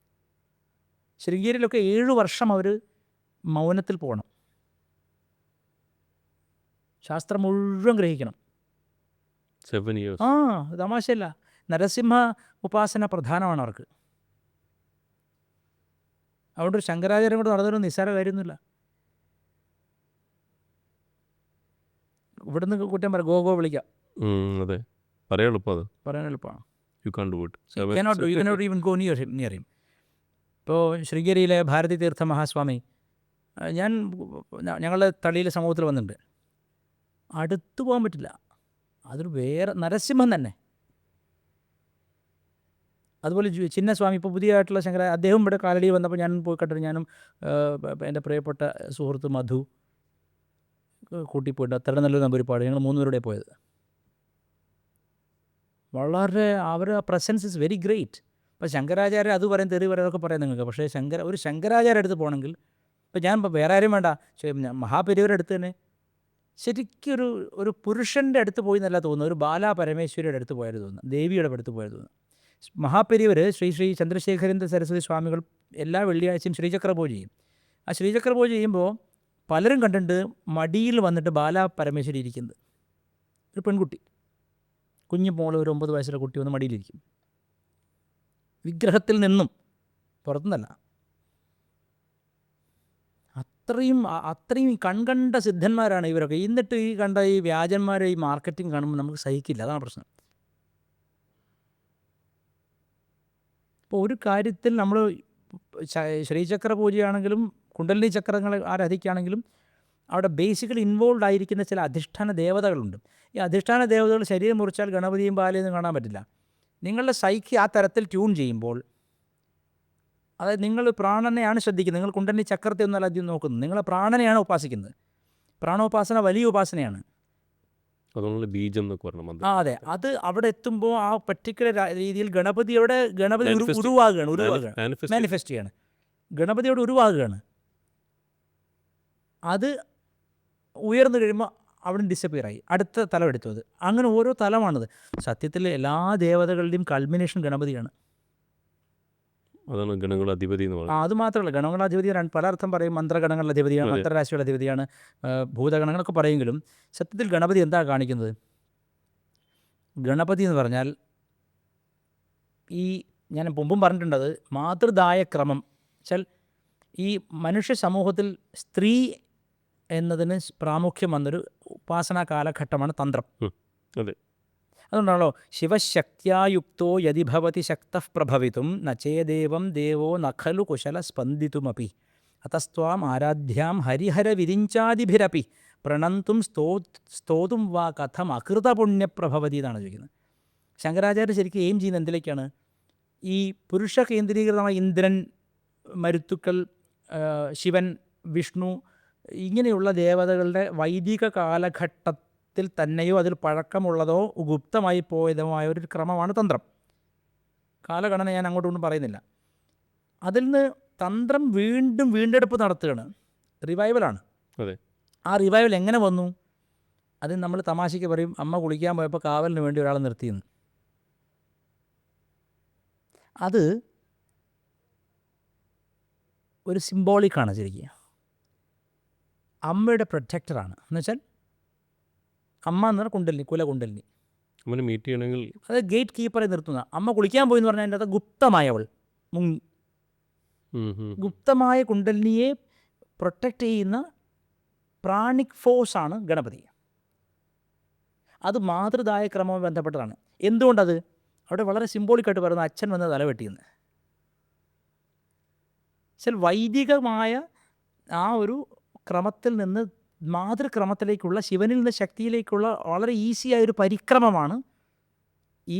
ശൃംഗേരിയിലൊക്കെ 7 വർഷം അവർ മൗനത്തിൽ പോകണം, ശാസ്ത്രം മുഴുവൻ ഗ്രഹിക്കണം. 7 years. തമാശയല്ല. നരസിംഹ ഉപാസന പ്രധാനമാണ് അവർക്ക്. അതുകൊണ്ട് ഒരു ശങ്കരാചാര്യം കൂടെ നടന്നൊരു നിസ്സാര കാര്യമൊന്നുമില്ല. ഇവിടുന്ന് കുറ്റം പറയാം, ഗോ വിളിക്കാം. അതെ, പറയാൻ എളുപ്പമാണ്. You can do it. You cannot even go near him. ഇപ്പോൾ ശൃംഗേരിയിലെ ഭാരതി തീർത്ഥ മഹാസ്വാമി, ഞങ്ങളുടെ തളിയിൽ സമൂഹത്തിൽ വന്നിട്ടുണ്ട്, അടുത്ത് പോകാൻ പറ്റില്ല. അതൊരു വേറെ നരസിംഹം തന്നെ. അതുപോലെ ചിന്നസ്വാമി, ഇപ്പോൾ പുതിയതായിട്ടുള്ള അദ്ദേഹം ഇവിടെ കാലടി വന്നപ്പോൾ ഞാൻ പോയി കണ്ടിട്ട്, ഞാനും എൻ്റെ പ്രിയപ്പെട്ട സുഹൃത്ത് മധു കൂട്ടിപ്പോയിട്ട് അത്ര നല്ലൊരു നമ്പൂരിപ്പാട്, ഞങ്ങൾ 3 പേരുടെ പോയത്. വളരെ അവരുടെ പ്രസൻസ് ഇസ് വെരി ഗ്രേറ്റ്. ഇപ്പോൾ ശങ്കരാചാര്യ അത് പറയും, തെറി പറയാതൊക്കെ പറയാം നിങ്ങൾക്ക്. പക്ഷേ ഒരു ശങ്കരാചാര്യ അടുത്ത് പോകണമെങ്കിൽ, ഇപ്പോൾ ഞാൻ വേറെ ആരും വേണ്ട, മഹാപെരിവരുടെ അടുത്ത് തന്നെ ശരിക്കും ഒരു പുരുഷൻ്റെ അടുത്ത് പോയി എന്നല്ല തോന്നുന്നു, ഒരു ബാലാ പരമേശ്വരിയുടെ അടുത്ത് പോയാൽ തോന്നുന്നു, ദേവിയുടെ അടുത്ത് പോയാൽ തോന്നുന്നു. മഹാപെരിവർ ശ്രീ ചന്ദ്രശേഖരേന്ദ്ര സരസ്വതി സ്വാമികൾ എല്ലാ വെള്ളിയാഴ്ചയും ശ്രീചക്ര പൂജ ചെയ്യും. ആ ശ്രീചക്ര പൂജ ചെയ്യുമ്പോൾ പലരും കണ്ടിട്ടുണ്ട് മടിയിൽ വന്നിട്ട് ബാലാ പരമേശ്വരി ഇരിക്കുന്നത്. ഒരു പെൺകുട്ടി, കുഞ്ഞു മോള്, ഒരു 9 വയസ്സുള്ള കുട്ടി വന്ന് മടിയിലിരിക്കും. വിഗ്രഹത്തിൽ നിന്നും, പുറത്തുനിന്നല്ല. അത്രയും കൺകണ്ട സിദ്ധന്മാരാണ് ഇവരൊക്കെ. എന്നിട്ട് ഈ കണ്ട ഈ വ്യാജന്മാരെ ഈ മാർക്കറ്റിംഗ് കാണുമ്പോൾ നമുക്ക് സഹിക്കില്ല, അതാണ് പ്രശ്നം. ഇപ്പോൾ ഒരു കാര്യത്തിൽ നമ്മൾ ശ്രീചക്ര പൂജയാണെങ്കിലും കുണ്ടലിനി ചക്രങ്ങൾ ആരാധിക്കുകയാണെങ്കിലും അവിടെ ബേസിക്കലി ഇൻവോൾവ് ആയിരിക്കുന്ന ചില അധിഷ്ഠാന ദേവതകളുണ്ട്. ഈ അധിഷ്ഠാന ദേവതകൾ ശരീരം മുറിച്ചാൽ ഗണപതിയും ബാലയൊന്നും കാണാൻ പറ്റില്ല. നിങ്ങളുടെ സൈക്കി ആ തരത്തിൽ ട്യൂൺ ചെയ്യുമ്പോൾ, അതായത് നിങ്ങൾ പ്രാണനെയാണ് ശ്രദ്ധിക്കുന്നത്, നിങ്ങൾ കുണ്ടലിനി ചക്രത്തെ ഒന്നല്ല ആദ്യം നോക്കുന്നത്, നിങ്ങളെ പ്രാണനെയാണ് ഉപാസിക്കുന്നത്. പ്രാണോപാസന വലിയ ഉപാസനയാണ്. ബീജം എന്നൊക്കെ പറഞ്ഞു. അതെ, അത് അവിടെ എത്തുമ്പോൾ ആ പർട്ടിക്കുലർ രീതിയിൽ ഗണപതി ഉരുവാകുകയാണ്, മാനിഫെസ്റ്റ് ചെയ്യാണ്, ഗണപതിയോട് ഉരുവാകുകയാണ്. അത് ഉയർന്നു കഴിയുമ്പോൾ അവിടെ ഡിസപ്പിയറായി, അടുത്ത തലം എടുത്തു. അത് അങ്ങനെ ഓരോ തലമാണത്. സത്യത്തിൽ എല്ലാ ദേവതകളുടെയും കൾമിനേഷൻ ഗണപതിയാണ്. അതാണ് ഗണങ്ങളുടെ അധിപതി എന്ന് പറയുന്നത്. അത് മാത്രമല്ല, ഗണങ്ങളുടെ അധിപതിയാണ് പല അർത്ഥം പറയും. മന്ത്രഗണങ്ങളുടെ അധിപതിയാണ്, അതെ. മന്ത്രരാശിയുടെ അധിപതിയാണ്, ഭൂതഗണങ്ങളൊക്കെ പറയുമെങ്കിലും സത്യത്തിൽ ഗണപതി എന്താ കാണിക്കുന്നത്? ഗണപതി എന്ന് പറഞ്ഞാൽ ഈ ഞാൻ മുമ്പും പറഞ്ഞിട്ടുണ്ടത് മാതൃദായ ക്രമം വെച്ചാൽ ഈ മനുഷ്യ സമൂഹത്തിൽ സ്ത്രീ എന്നതിന് പ്രാമുഖ്യം വന്നൊരു ഉപാസനാ കാലഘട്ടമാണ് തന്ത്രം. അതെ. അതുകൊണ്ടാണല്ലോ ശിവശക്തിയായുക്തോ യതി ഭവതി ശക്തഃ പ്രഭവിതും നചേദേവം ദേവോ നഖലു കുശല സ്പന്ദിതുമപി അതസ്ത്വാം ആരാധ്യാം ഹരിഹര വിരിഞ്ചാദിഭിരപി പ്രണന്തും സ്തോതും വാ കഥം അകൃതപുണ്യപ്രഭവതി എന്നാണ് ചോദിക്കുന്നത്. ശങ്കരാചാര്യ ശരിക്കും എയിം ചെയ്യുന്നത് എന്തിലേക്കാണ്? ഈ പുരുഷ കേന്ദ്രീകൃതമായ ഇന്ദ്രൻ, മരുത്തുക്കൾ, ശിവൻ, വിഷ്ണു ഇങ്ങനെയുള്ള ദേവതകളുടെ വൈദിക കാലഘട്ടത്തിൽ തന്നെയോ അതിൽ പഴക്കമുള്ളതോ ഗുപ്തമായി പോയതുമായ ഒരു ക്രമമാണ് തന്ത്രം. കാലഗണന ഞാൻ അങ്ങോട്ടൊന്നും പറയുന്നില്ല. അതിൽ നിന്ന് തന്ത്രം വീണ്ടും വീണ്ടെടുപ്പ് നടത്തുകയാണ്, റിവൈവലാണ്. അതെ. ആ റിവൈവൽ എങ്ങനെ വന്നു? അത് നമ്മൾ തമാശയ്ക്ക് പറയും, അമ്മ കുളിക്കാൻ പോയപ്പോൾ കാവലിന് വേണ്ടി ഒരാളെ നിർത്തിയെന്ന്. അത് ഒരു സിംബോളിക്കാണ് ശരിക്കും. അമ്മയുടെ പ്രൊട്ടക്ടറാണ്. എന്നുവെച്ചാൽ അമ്മ എന്ന് പറഞ്ഞാൽ കുണ്ടലിനി, കുലകുണ്ടലിനി. അമ്മനെ മീറ്റ് ചെയ്യണമെങ്കിൽ അത് ഗേറ്റ് കീപ്പറെ നിർത്തുന്ന. അമ്മ കുളിക്കാൻ പോയി എന്ന് പറഞ്ഞാൽ അതിൻ്റെ അത് ഗുപ്തമായവൾ മുങ്ങി. ഗുപ്തമായ കുണ്ടലിനിയെ പ്രൊട്ടക്റ്റ് ചെയ്യുന്ന പ്രാണിക് ഫോഴ്സാണ് ഗണപതി. അത് മാതൃദായ ക്രമവുമായി ബന്ധപ്പെട്ടതാണ്. എന്തുകൊണ്ടത്? അവിടെ വളരെ സിംബോളിക്കായിട്ട് പറയുന്ന അച്ഛൻ വന്ന് തലവെട്ടിയെന്ന്. വെച്ചാൽ വൈദികമായ ആ ഒരു ക്രമത്തിൽ നിന്ന് മാതൃക്രമത്തിലേക്കുള്ള, ശിവനിൽ നിന്ന് ശക്തിയിലേക്കുള്ള വളരെ ഈസിയായൊരു പരിക്രമമാണ് ഈ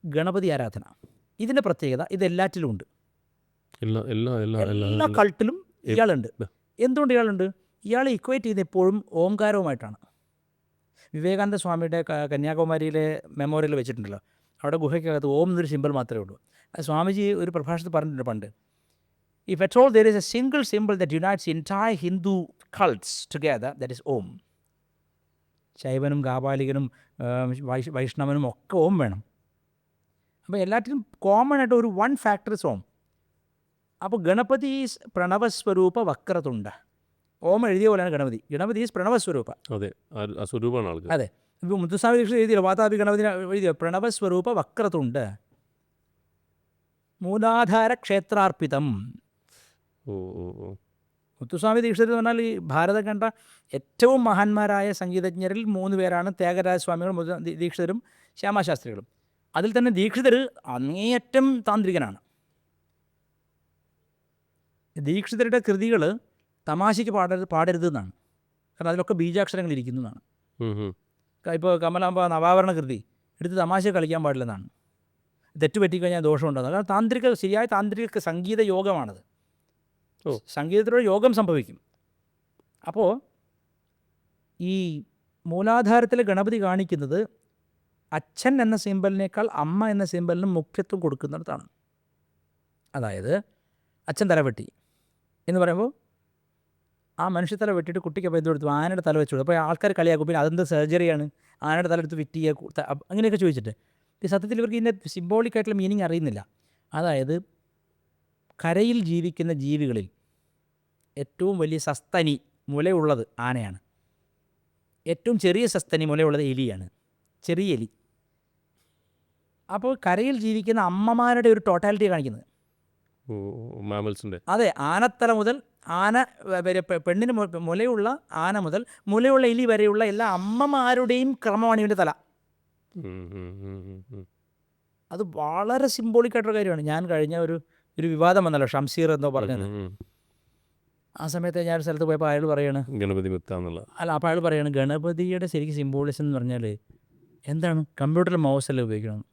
ഗണപതി ആരാധന. ഇതിൻ്റെ പ്രത്യേകത ഇതെല്ലാറ്റിലും ഉണ്ട്. എല്ലാ കൾട്ടിലും ഇയാളുണ്ട്. എന്തുകൊണ്ട് ഇയാളുണ്ട്? ഇയാൾ ഇക്വേറ്റ് ചെയ്ത് എപ്പോഴും ഓംകാരവുമായിട്ടാണ്. വിവേകാനന്ദ സ്വാമിയുടെ കന്യാകുമാരിയിലെ മെമ്മോറിയൽ വെച്ചിട്ടുണ്ടല്ലോ, അവിടെ ഗുഹയ്ക്കകത്ത് ഓം എന്നൊരു സിമ്പിൾ മാത്രമേ ഉള്ളൂ. സ്വാമിജി ഒരു പ്രഭാഷണത്തിൽ പറഞ്ഞിട്ടുണ്ട് പണ്ട്, if at all there is a single symbol that unites entire Hindu cults together, that is Om. ശൈവനും ഗാപാലികനും വൈഷ്ണവനും ഒക്കെ ഓം വേണം. അപ്പോൾ എല്ലാറ്റിനും കോമൺ ആയിട്ട് ഒരു വൺ ഫാക്ടർ ഇസ് ഓം. അപ്പോൾ ഗണപതി ഈസ് പ്രണവസ്വരൂപ വക്രതുണ്ട. ഓം എഴുതിയ പോലെയാണ് ഗണപതി. ഗണപതി ഈസ് പ്രണവസ്വരൂപ. അതെ, ആ സ്വരൂപമാണ് ആൾക്ക്. അതെ. ഇപ്പോൾ മുത്തുസ്വാമി ദീക്ഷിത് എഴുതിയല്ലോ, വാതാപി ഗണപതി എഴുതിയോ, പ്രണവസ്വരൂപ വക്രതുണ്ട് മൂലാധാര ക്ഷേത്രാർപ്പിതം. മുത്തുസ്വാമി ദീക്ഷിതർ എന്ന് പറഞ്ഞാൽ ഈ ഭാരതം കണ്ട ഏറ്റവും മഹാന്മാരായ സംഗീതജ്ഞരിൽ 3 പേരാണ് ത്യാഗരാജസ്വാമികളും ദീക്ഷിതരും ശ്യാമാശാസ്ത്രികളും. അതിൽ തന്നെ ദീക്ഷിതർ അങ്ങേയറ്റം താന്ത്രികനാണ്. ദീക്ഷിതരുടെ കൃതികൾ തമാശയ്ക്ക് പാടരുത് എന്നാണ്. കാരണം അതിലൊക്കെ ബീജാക്ഷരങ്ങൾ ഇരിക്കുന്നതാണ്. ഇപ്പോൾ കമലാംബ നവാവരണ കൃതി എടുത്ത് തമാശ കളിക്കാൻ പാടില്ലെന്നാണ്. തെറ്റ് പറ്റിക്കഴിഞ്ഞാൽ ദോഷമുണ്ടാകുന്നത്. കാരണം ശരിയായ താന്ത്രിക സംഗീത യോഗമാണത്. സംഗീതത്തിലൂടെ യോഗം സംഭവിക്കും. അപ്പോൾ ഈ മൂലാധാരത്തിലെ ഗണപതി കാണിക്കുന്നത് അച്ഛൻ എന്ന സിമ്പലിനേക്കാൾ അമ്മ എന്ന സിമ്പലിനും മുഖ്യത്വം കൊടുക്കുന്നിടത്താണ്. അതായത് അച്ഛൻ തല വെട്ടി എന്ന് പറയുമ്പോൾ ആ മനുഷ്യ തല വെട്ടിയിട്ട് കുട്ടിക്ക് അപ്പോൾ എന്ത് ആനയുടെ തല വെച്ചു കൊടുത്തു. അപ്പോൾ ആൾക്കാർ കളിയാക്കും, പിന്നെ അതെന്ത് സർജറിയാണ്, ആനയുടെ തല എടുത്ത് ഫിറ്റ് ചെയ്യുക, അങ്ങനെയൊക്കെ ചോദിച്ചിട്ട്. ഈ സത്യത്തിൽ ഇവർക്ക് ഇതിൻ്റെ സിംബോളിക്കായിട്ടുള്ള മീനിങ് അറിയുന്നില്ല. അതായത് കരയിൽ ജീവിക്കുന്ന ജീവികളിൽ ഏറ്റവും വലിയ സസ്തനി മുലയുള്ളത് ആനയാണ്. ഏറ്റവും ചെറിയ സസ്തനി മുലയുള്ളത് എലിയാണ്, ചെറിയ എലി. അപ്പോൾ കരയിൽ ജീവിക്കുന്ന അമ്മമാരുടെ ഒരു ടോട്ടാലിറ്റി കാണിക്കുന്നത്. അതെ, ആനത്തല മുതൽ പെണ്ണിന് മുലയുള്ള ആന മുതൽ മുലയുള്ള എലി വരെയുള്ള എല്ലാ അമ്മമാരുടെയും ക്രമമാണ് ഇവൻ്റെ തല. അത് വളരെ സിംബോളിക്കായിട്ടുള്ള കാര്യമാണ്. ഞാൻ കഴിഞ്ഞ ഒരു വിവാദം വന്നല്ലോ, ഷംസീർ എന്നോ പറഞ്ഞത്. ആ സമയത്ത് ഞാൻ ഒരു സ്ഥലത്ത് പോയപ്പോൾ അയാൾ പറയാണ് ഗണപതി മിത്താന്നുള്ള. അല്ല, അപ്പോൾ അയാൾ പറയാണ് ഗണപതിയുടെ ശരിക്കും സിംബോളിസം എന്ന് പറഞ്ഞാൽ എന്താണ്? കമ്പ്യൂട്ടറിൽ മൗസല്ലേ ഉപയോഗിക്കണം.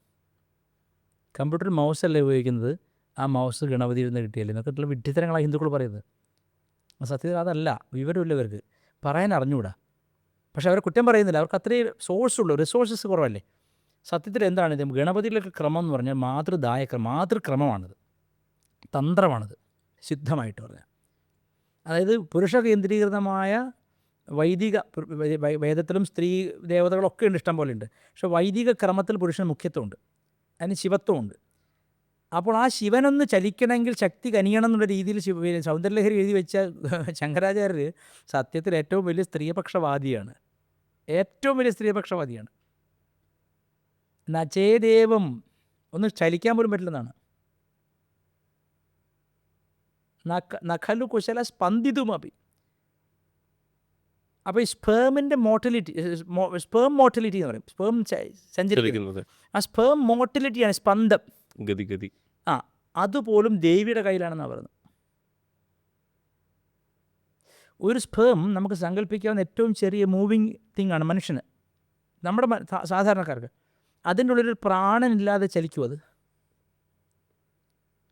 കമ്പ്യൂട്ടറിൽ മൗസല്ലേ ഉപയോഗിക്കുന്നത്, ആ മൗസ് ഗണപതിയിൽ നിന്ന് കിട്ടിയല്ലേ എന്നൊക്കെയുള്ള വിഡ്ഢിത്തരങ്ങളാണ് ഹിന്ദുക്കൾ പറയുന്നത്. സത്യത്തിൽ അതല്ല, വിവരമില്ല ഇവർക്ക്, പറയാൻ അറിഞ്ഞുകൂടാ. പക്ഷെ അവരെ കുറ്റം പറയുന്നില്ല, അവർക്ക് അത്രയും സോഴ്സുള്ളൂ, റിസോഴ്സസ് കുറവല്ലേ. സത്യത്തിൽ എന്താണ് ഇത്? ഗണപതിയിലൊക്കെ ക്രമം എന്ന് പറഞ്ഞാൽ മാതൃക്രമമാണിത്, തന്ത്രമാണിത് സിദ്ധമായിട്ട് പറഞ്ഞാൽ. അതായത് പുരുഷ കേന്ദ്രീകൃതമായ വൈദിക, വേദത്തിലും സ്ത്രീ ദേവതകളൊക്കെ ഉണ്ട്, ഇഷ്ടം പോലെ ഉണ്ട്. പക്ഷെ വൈദിക ക്രമത്തിൽ പുരുഷന് മുഖ്യത്വമുണ്ട്, അതിന് ശിവത്വമുണ്ട്. അപ്പോൾ ആ ശിവനൊന്ന് ചലിക്കണമെങ്കിൽ ശക്തി കനിയണം എന്നുള്ള രീതിയിൽ സൗന്ദര്യലഹരി എഴുതി വെച്ച ശങ്കരാചാര്യർ സത്യത്തിൽ ഏറ്റവും വലിയ സ്ത്രീപക്ഷവാദിയാണ്. ഏറ്റവും വലിയ സ്ത്രീപക്ഷവാദിയാണ്. നചേദേവം ഒന്ന് ചലിക്കാൻ പോലും പറ്റില്ലെന്നാണ്. നഖലു കുശല സ്പന്ദിതുമപി. അപ്പോൾ ഈ സ്പേമിൻ്റെ മോട്ടിലിറ്റി, സ്പേം മോട്ടിലിറ്റി എന്ന് പറയും, സ്പേം സഞ്ചരിക്കുന്നത്, ആ സ്പേം മോട്ടിലിറ്റിയാണ് സ്പന്ദം, ഗതി. അതുപോലും ദേവിയുടെ കയ്യിലാണെന്നാണ് പറയുന്നത്. ഒരു സ്പേം നമുക്ക് സങ്കല്പിക്കാവുന്ന ഏറ്റവും ചെറിയ മൂവിങ് തിങ് ആണ് മനുഷ്യന്, നമ്മുടെ സാധാരണക്കാർക്ക്. അതിൻ്റെ ഉള്ളിലൊരു പ്രാണനില്ലാതെ ചലിക്കും. അത്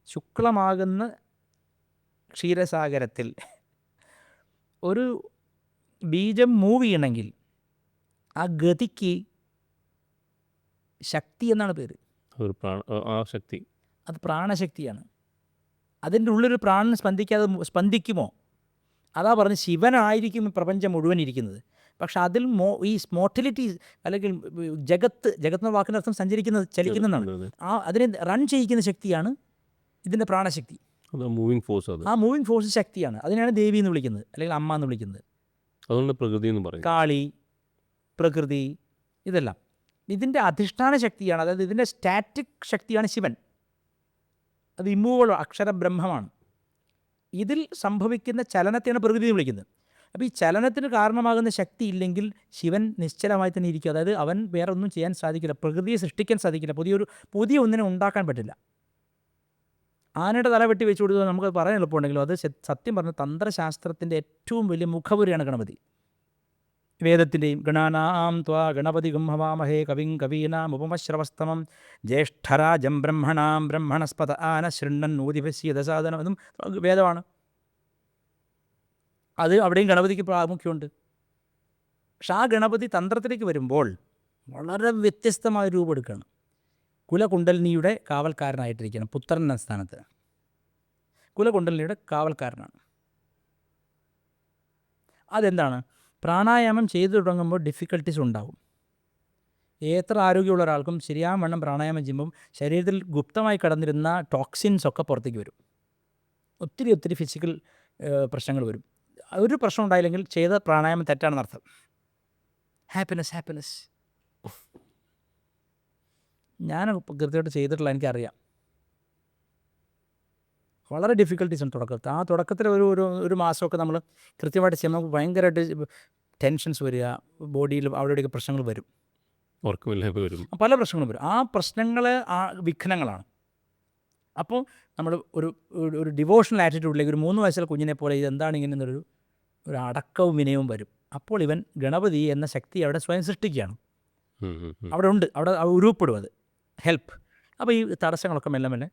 ശുക്ലമാകുന്ന ക്ഷീരസാഗരത്തിൽ ഒരു ബീജം മൂവ് ചെയ്യണമെങ്കിൽ ആ ഗതിക്ക് ശക്തി എന്നാണ് പേര്. ആ ശക്തി, അത് പ്രാണശക്തിയാണ്. അതിൻ്റെ ഉള്ളൊരു പ്രാണൻ സ്പന്ദിക്കുമോ? അതാ പറഞ്ഞ് ശിവനായിരിക്കും പ്രപഞ്ചം മുഴുവൻ ഇരിക്കുന്നത്. പക്ഷെ അതിൽ ഈ മോട്ടിലിറ്റി അല്ലെങ്കിൽ ജഗത്ത് എന്ന വാക്കിനർത്ഥം സഞ്ചരിക്കുന്നത്, ചലിക്കുന്നതാണ്. അതിനെ റൺ ചെയ്യിക്കുന്ന ശക്തിയാണ് ഇതിൻ്റെ പ്രാണശക്തി. Moving force. ആ മൂവിങ് ഫോഴ്സ് ശക്തിയാണ്. അതിനെയാണ് ദേവി എന്ന് വിളിക്കുന്നത്, അല്ലെങ്കിൽ അമ്മ എന്ന് വിളിക്കുന്നത്. അതുകൊണ്ട് പ്രകൃതി എന്ന് പറയും. കാളി, പ്രകൃതി, ഇതെല്ലാം ഇതിൻ്റെ അധിഷ്ഠാന ശക്തിയാണ്. അതായത് ഇതിൻ്റെ സ്റ്റാറ്റിക് ശക്തിയാണ് ശിവൻ. അത് ഇമ്മൂവബിൾ അക്ഷരബ്രഹ്മമാണ്. ഇതിൽ സംഭവിക്കുന്ന ചലനത്തെയാണ് പ്രകൃതി എന്ന് വിളിക്കുന്നത്. അപ്പോൾ ഈ ചലനത്തിന് കാരണമാകുന്ന ശക്തി ഇല്ലെങ്കിൽ ശിവൻ നിശ്ചലമായി തന്നെ ഇരിക്കും. അതായത് അവൻ വേറെ ഒന്നും ചെയ്യാൻ സാധിക്കില്ല, പ്രകൃതിയെ സൃഷ്ടിക്കാൻ സാധിക്കില്ല, പുതിയ ഒന്നിനെ ഉണ്ടാക്കാൻ പറ്റില്ല. ആനയുടെ തല വെട്ടി വെച്ച് കൊടുക്കുക നമുക്ക് പറയാൻ എളുപ്പമുണ്ടെങ്കിലും അത് സത്യം പറഞ്ഞ തന്ത്രശാസ്ത്രത്തിൻ്റെ ഏറ്റവും വലിയ മുഖപുരയാണ് ഗണപതി. വേദത്തിൻ്റെയും ഗണാനാം ത്വാ ഗണപതി ഗുംഹവാമഹേ കവിം കവീനാം ഉപമശ്രവസ്തമം ജ്യേഷ്ഠരാജം ബ്രഹ്മണാം ബ്രഹ്മണസ്പത ആന ശൃണ്ണൻ ഊതിഭസ്യദസാദനം, എന്നും വേദമാണ്. അത് അവിടെയും ഗണപതിക്ക് പ്രാമുഖ്യമുണ്ട്. പക്ഷെ ആ ഗണപതി തന്ത്രത്തിലേക്ക് വരുമ്പോൾ വളരെ വ്യത്യസ്തമായ രൂപം എടുക്കുകയാണ്. കുലകുണ്ടലിനിയുടെ കാവൽക്കാരനായിട്ടിരിക്കണം, പുത്രൻ എന്ന സ്ഥാനത്ത്. കുലകുണ്ടലിനിയുടെ കാവൽക്കാരനാണ്. അതെന്താണ്? പ്രാണായാമം ചെയ്തു തുടങ്ങുമ്പോൾ ഡിഫിക്കൽട്ടീസ് ഉണ്ടാവും. എത്ര ആരോഗ്യമുള്ള ഒരാൾക്കും ശരിയാവണ്ണം പ്രാണായാമം ചെയ്യുമ്പം ശരീരത്തിൽ ഗുപ്തമായി കിടന്നിരുന്ന ടോക്സിൻസൊക്കെ പുറത്തേക്ക് വരും. ഒത്തിരി ഫിസിക്കൽ പ്രശ്നങ്ങൾ വരും. ഒരു പ്രശ്നം ഉണ്ടായില്ലെങ്കിൽ ചെയ്ത പ്രാണായാമം തെറ്റാണെന്നർത്ഥം. ഹാപ്പിനെസ് ഞാൻ കൃത്യമായിട്ട് ചെയ്തിട്ടുള്ള എനിക്കറിയാം. വളരെ ഡിഫിക്കൽട്ടീസ് ഉണ്ട് തുടക്കത്തിൽ. ആ തുടക്കത്തിൽ ഒരു മാസമൊക്കെ നമ്മൾ കൃത്യമായിട്ട് ചെയ്യുമ്പോൾ നമുക്ക് ഭയങ്കരമായിട്ട് ടെൻഷൻസ് വരിക, ബോഡിയിൽ അവിടെയൊക്കെ പ്രശ്നങ്ങൾ വരും, വരും, പല പ്രശ്നങ്ങളും വരും. ആ പ്രശ്നങ്ങൾ വിഘ്നങ്ങളാണ്. അപ്പോൾ നമ്മൾ ഒരു ഡിവോഷണൽ ആറ്റിറ്റ്യൂഡിലേക്ക്, ഒരു 3 വയസ്സുള്ള കുഞ്ഞിനെ പോലെ ഇതെന്താണ് ഇങ്ങനെ ഒരു അടക്കവും വിനയവും വരും. അപ്പോൾ ഇവൻ ഗണപതി എന്ന ശക്തി അവിടെ സ്വയം സൃഷ്ടിക്കുകയാണ്. അവിടെ ഉണ്ട്, അവിടെ ഉരുപ്പെടും, അത് ഹെൽപ്പ്. അപ്പോൾ ഈ തടസ്സങ്ങളൊക്കെ മെല്ലെ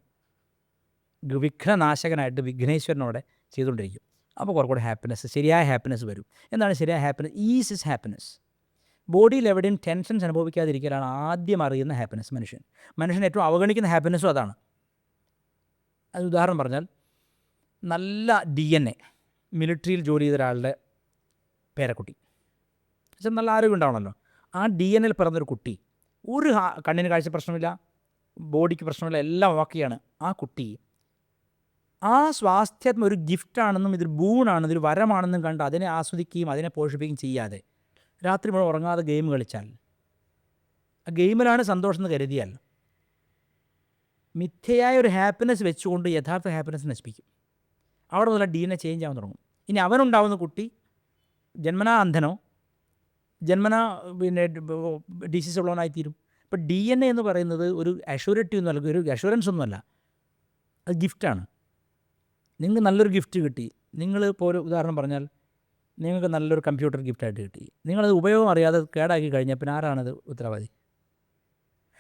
വിഘ്നനാശകനായിട്ട് വിഘ്നേശ്വരനോടെ ചെയ്തുകൊണ്ടിരിക്കും. അപ്പോൾ കുറച്ചുകൂടെ ശരിയായ ഹാപ്പിനെസ് വരും. എന്താണ് ശരിയായ ഹാപ്പിനെസ്? Is is happiness. ബോഡിയിൽ എവിടെയും ടെൻഷൻസ് അനുഭവിക്കാതിരിക്കലാണ് ആദ്യം അറിയുന്ന ഹാപ്പിനെസ്. മനുഷ്യൻ ഏറ്റവും അവഗണിക്കുന്ന ഹാപ്പിനെസ്സും അതാണ്. അത് ഉദാഹരണം പറഞ്ഞാൽ, നല്ല DNA, മിലിറ്ററിയിൽ ജോലി ചെയ്ത ഒരാളുടെ പേരക്കുട്ടി, പക്ഷേ നല്ല ആരോഗ്യം ഉണ്ടാവണമല്ലോ. ആ DNA പിറന്നൊരു കുട്ടി, ഒരു കണ്ണിന് കാഴ്ച പ്രശ്നമില്ല, ബോഡിക്ക് പ്രശ്നമില്ല, എല്ലാം ഓക്കെയാണ്. ആ കുട്ടി ആ സ്വാസ്ഥ്യം ഒരു ഗിഫ്റ്റാണെന്നും ഇതൊരു ബൂണാണെന്നും ഇതൊരു വരമാണെന്നും കണ്ട് അതിനെ ആസ്വദിക്കുകയും അതിനെ പോഷിപ്പിക്കുകയും ചെയ്യാതെ രാത്രി മുഴുവൻ ഉറങ്ങാതെ ഗെയിം കളിച്ചാൽ, ആ ഗെയിമിലാണ് സന്തോഷം എന്ന് കരുതിയാൽ, മിഥ്യയായ ഒരു ഹാപ്പിനെസ് വെച്ചുകൊണ്ട് യഥാർത്ഥ ഹാപ്പിനെസ് നശിപ്പിക്കും. അവിടെ മുതൽ DNA ചേഞ്ച് ആവാൻ തുടങ്ങും. ഇനി അവനുണ്ടാവുന്ന കുട്ടി ജന്മനാ അന്ധനോ ഡിസീസ് ഉള്ളവനായിത്തീരും. ഇപ്പോൾ DNA എന്ന് പറയുന്നത് ഒരു അഷ്യൂരിറ്റി ഒന്നുമല്ല, ഒരു അഷ്യൂറൻസ് ഒന്നുമല്ല, അത് ഗിഫ്റ്റാണ്. നിങ്ങൾക്ക് നല്ലൊരു ഗിഫ്റ്റ് കിട്ടി. നിങ്ങൾ ഇപ്പോൾ ഒരു ഉദാഹരണം പറഞ്ഞാൽ, നിങ്ങൾക്ക് നല്ലൊരു കമ്പ്യൂട്ടർ ഗിഫ്റ്റായിട്ട് കിട്ടി. നിങ്ങളത് ഉപയോഗം അറിയാതെ കേടാക്കി കഴിഞ്ഞാൽ പിന്നെ ആരാണത് ഉത്തരവാദി?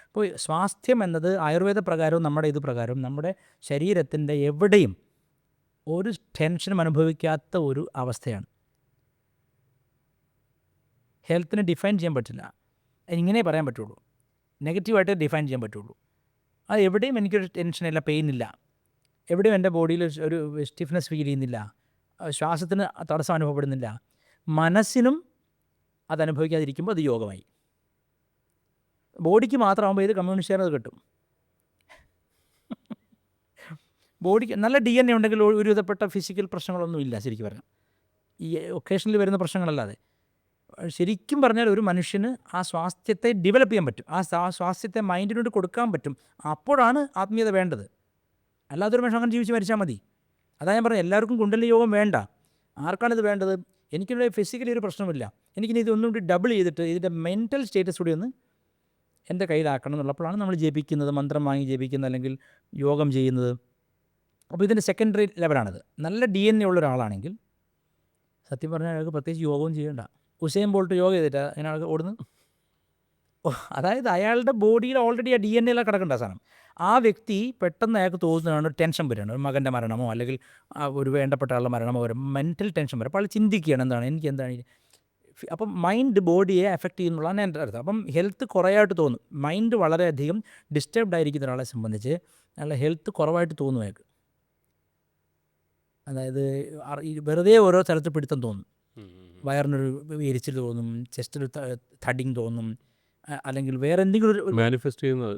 അപ്പോൾ സ്വാസ്ഥ്യം എന്നത് ആയുർവേദ പ്രകാരവും നമ്മുടെ ഇത് പ്രകാരവും നമ്മുടെ ശരീരത്തിൻ്റെ എവിടെയും ഒരു ടെൻഷനും അനുഭവിക്കാത്ത ഒരു അവസ്ഥയാണ്. ഹെൽത്തിനെ ഡിഫൈൻ ചെയ്യാൻ പറ്റില്ല, ഇങ്ങനെ പറയാൻ പറ്റുള്ളൂ, നെഗറ്റീവായിട്ട് ഡിഫൈൻ ചെയ്യാൻ പറ്റുള്ളൂ. അത് എവിടെയും എനിക്കൊരു ടെൻഷനില്ല, പെയിനില്ല, എവിടെയും എൻ്റെ ബോഡിയിൽ ഒരു സ്റ്റിഫ്നെസ് ഫീൽ ചെയ്യുന്നില്ല, ശ്വാസത്തിന് തടസ്സം അനുഭവപ്പെടുന്നില്ല. മനസ്സിനും അത് അനുഭവിക്കാതിരിക്കുമ്പോൾ അത് യോഗമായി. ബോഡിക്ക് മാത്രമാകുമ്പോൾ ഇത് കമ്മ്യൂണിസ്റ്റ് അത് കിട്ടും. ബോഡിക്ക് നല്ല DNA ഉണ്ടെങ്കിൽ ഒരു വിധപ്പെട്ട ഫിസിക്കൽ പ്രശ്നങ്ങളൊന്നും ഇല്ല ശരിക്കും പറഞ്ഞാൽ, ഈ ഒക്കേഷനിൽ വരുന്ന പ്രശ്നങ്ങളല്ലാതെ. ശരിക്കും പറഞ്ഞാൽ ഒരു മനുഷ്യന് ആ സ്വാസ്ഥ്യത്തെ ഡെവലപ്പ് ചെയ്യാൻ പറ്റും, ആ സ്വാസ്ഥ്യത്തെ മൈൻഡിനോട് കൊടുക്കാൻ പറ്റും. അപ്പോഴാണ് ആത്മീയത വേണ്ടത്. അല്ലാത്തൊരു മനുഷ്യൻ അങ്ങനെ ജീവിച്ച് മരിച്ചാൽ മതി. അതാ ഞാൻ പറഞ്ഞത്, എല്ലാവർക്കും കുണ്ടലിനി യോഗം വേണ്ട. ആർക്കാണിത് വേണ്ടത്? എനിക്കൊരു ഫിസിക്കലി ഒരു പ്രശ്നമില്ല, എനിക്കിനി ഇതൊന്നും കൂടി ഡബിൾ ചെയ്തിട്ട് ഇതിൻ്റെ മെൻറ്റൽ സ്റ്റേറ്റസ് കൂടി ഒന്ന് എൻ്റെ കയ്യിലാക്കണം എന്നുള്ളപ്പോഴാണ് നമ്മൾ ജപിക്കുന്നത്, മന്ത്രം വാങ്ങി ജപിക്കുന്നത്, അല്ലെങ്കിൽ യോഗം ചെയ്യുന്നത്. അപ്പോൾ ഇതിൻ്റെ സെക്കൻഡറി ലെവലാണിത്. നല്ല DNA ഉള്ള ഒരാളാണെങ്കിൽ സത്യം പറഞ്ഞാൽ അയാൾക്ക് പ്രത്യേകിച്ച് യോഗവും ചെയ്യേണ്ട. ഉസൈൻ ബോൾട്ട് യോഗ ചെയ്തിട്ടാണ് അങ്ങനെ ആൾക്ക് ഓടുന്നത്. അതായത് അയാളുടെ ബോഡിയിൽ ഓൾറെഡി ആ DNA കിടക്കേണ്ട സാധനം. ആ വ്യക്തി പെട്ടെന്ന് അയാൾക്ക് തോന്നുന്നതാണ്, മകൻ്റെ മരണമോ, ഒരു മരണമോ, അല്ലെങ്കിൽ ഒരു വേണ്ടപ്പെട്ട ആളുടെ മരണമോ വരും, മെൻറ്റൽ ടെൻഷൻ വരും. അപ്പോൾ ആൾ ചിന്തിക്കുകയാണ്, എനിക്ക് എന്താണ്. അപ്പം മൈൻഡ് ബോഡിയെ എഫക്റ്റ് ചെയ്യുന്നുള്ളതാണ് എൻ്റെ അർത്ഥം. അപ്പം ഹെൽത്ത് കുറയായിട്ട് തോന്നും. മൈൻഡ് വളരെയധികം ഡിസ്റ്റർബ്ഡ് ആയിരിക്കുന്ന ഒരാളെ സംബന്ധിച്ച് അയാളുടെ ഹെൽത്ത് കുറവായിട്ട് തോന്നും അയാൾക്ക്. അതായത് വെറുതെ ഓരോ സ്ഥലത്ത് പിടുത്തം തോന്നും, വയറിനൊരു എരിച്ചിൽ തോന്നും, ചെസ്റ്റിൽ തടിങ് തോന്നും, അല്ലെങ്കിൽ വേറെ എന്തെങ്കിലും മാനിഫെസ്റ്റ് ചെയ്യുന്നത്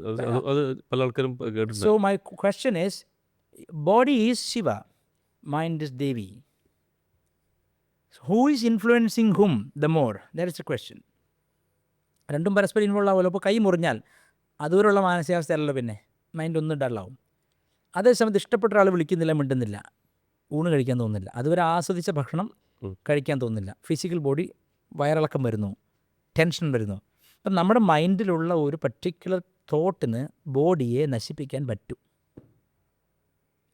അത് പല ആൾക്കാരും കേട്ടിട്ടുണ്ട്. So my question is, body is Shiva, mind is Devi. Who is influencing whom the more? That is a question. രണ്ടും പരസ്പരം ഇൻവോൾവ് ആവുമല്ലോ. അപ്പോൾ കൈ മുറിഞ്ഞാൽ അതുവരെയുള്ള മാനസികാവസ്ഥയല്ലല്ലോ, പിന്നെ മൈൻഡ് ഒന്നും ഡള്ളാവും. അതേസമയത്ത് ഇഷ്ടപ്പെട്ട ഒരാൾ വിളിക്കുന്നില്ല, മിണ്ടുന്നില്ല, ഊണ് കഴിക്കാൻ തോന്നുന്നില്ല, അതുവരെ ആസ്വദിച്ച ഭക്ഷണം കഴിക്കാൻ തോന്നുന്നില്ല, ഫിസിക്കൽ ബോഡി വയറിളക്കം വരുന്നു, ടെൻഷൻ വരുന്നു. അപ്പം നമ്മുടെ മൈൻഡിലുള്ള ഒരു പർട്ടിക്കുലർ തോട്ടിന് ബോഡിയെ നശിപ്പിക്കാൻ പറ്റും.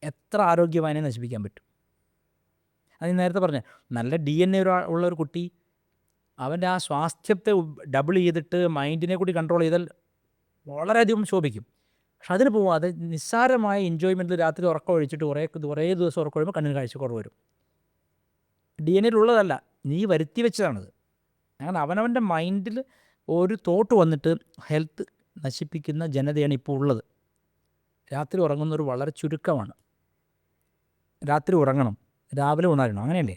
എത്ര ആരോഗ്യവാനെ നശിപ്പിക്കാൻ പറ്റും. അത് നേരത്തെ പറഞ്ഞ നല്ല DNA ഉള്ള ഒരു കുട്ടി, അവൻ്റെ ആ സ്വാസ്ഥ്യത്തെ ഡബിൾ ചെയ്തിട്ട് മൈൻഡിനെ കൂടി കൺട്രോൾ ചെയ്താൽ വളരെയധികം ശോഭിക്കും. പക്ഷെ അതിന് പോവാതെ നിസ്സാരമായ എൻജോയ്മെൻറ്റിൽ രാത്രി ഉറക്കം ഒഴിച്ചിട്ട് കുറേ ദിവസം ഉറക്കം ഒഴിയുമ്പോൾ കണ്ണിന് കാഴ്ചക്കുറവ് വരും. DNA ഉള്ളതല്ല, നീ വരുത്തി വെച്ചതാണത്. അങ്ങനെ അവനവൻ്റെ മൈൻഡിൽ ഒരു തോട്ട് വന്നിട്ട് ഹെൽത്ത് നശിപ്പിക്കുന്ന ജനതയാണ് ഇപ്പോൾ ഉള്ളത്. രാത്രി ഉറങ്ങുന്നവർ വളരെ ചുരുക്കമാണ്. രാത്രി ഉറങ്ങണം, രാവിലെ ഉണരണം, അങ്ങനെയല്ലേ?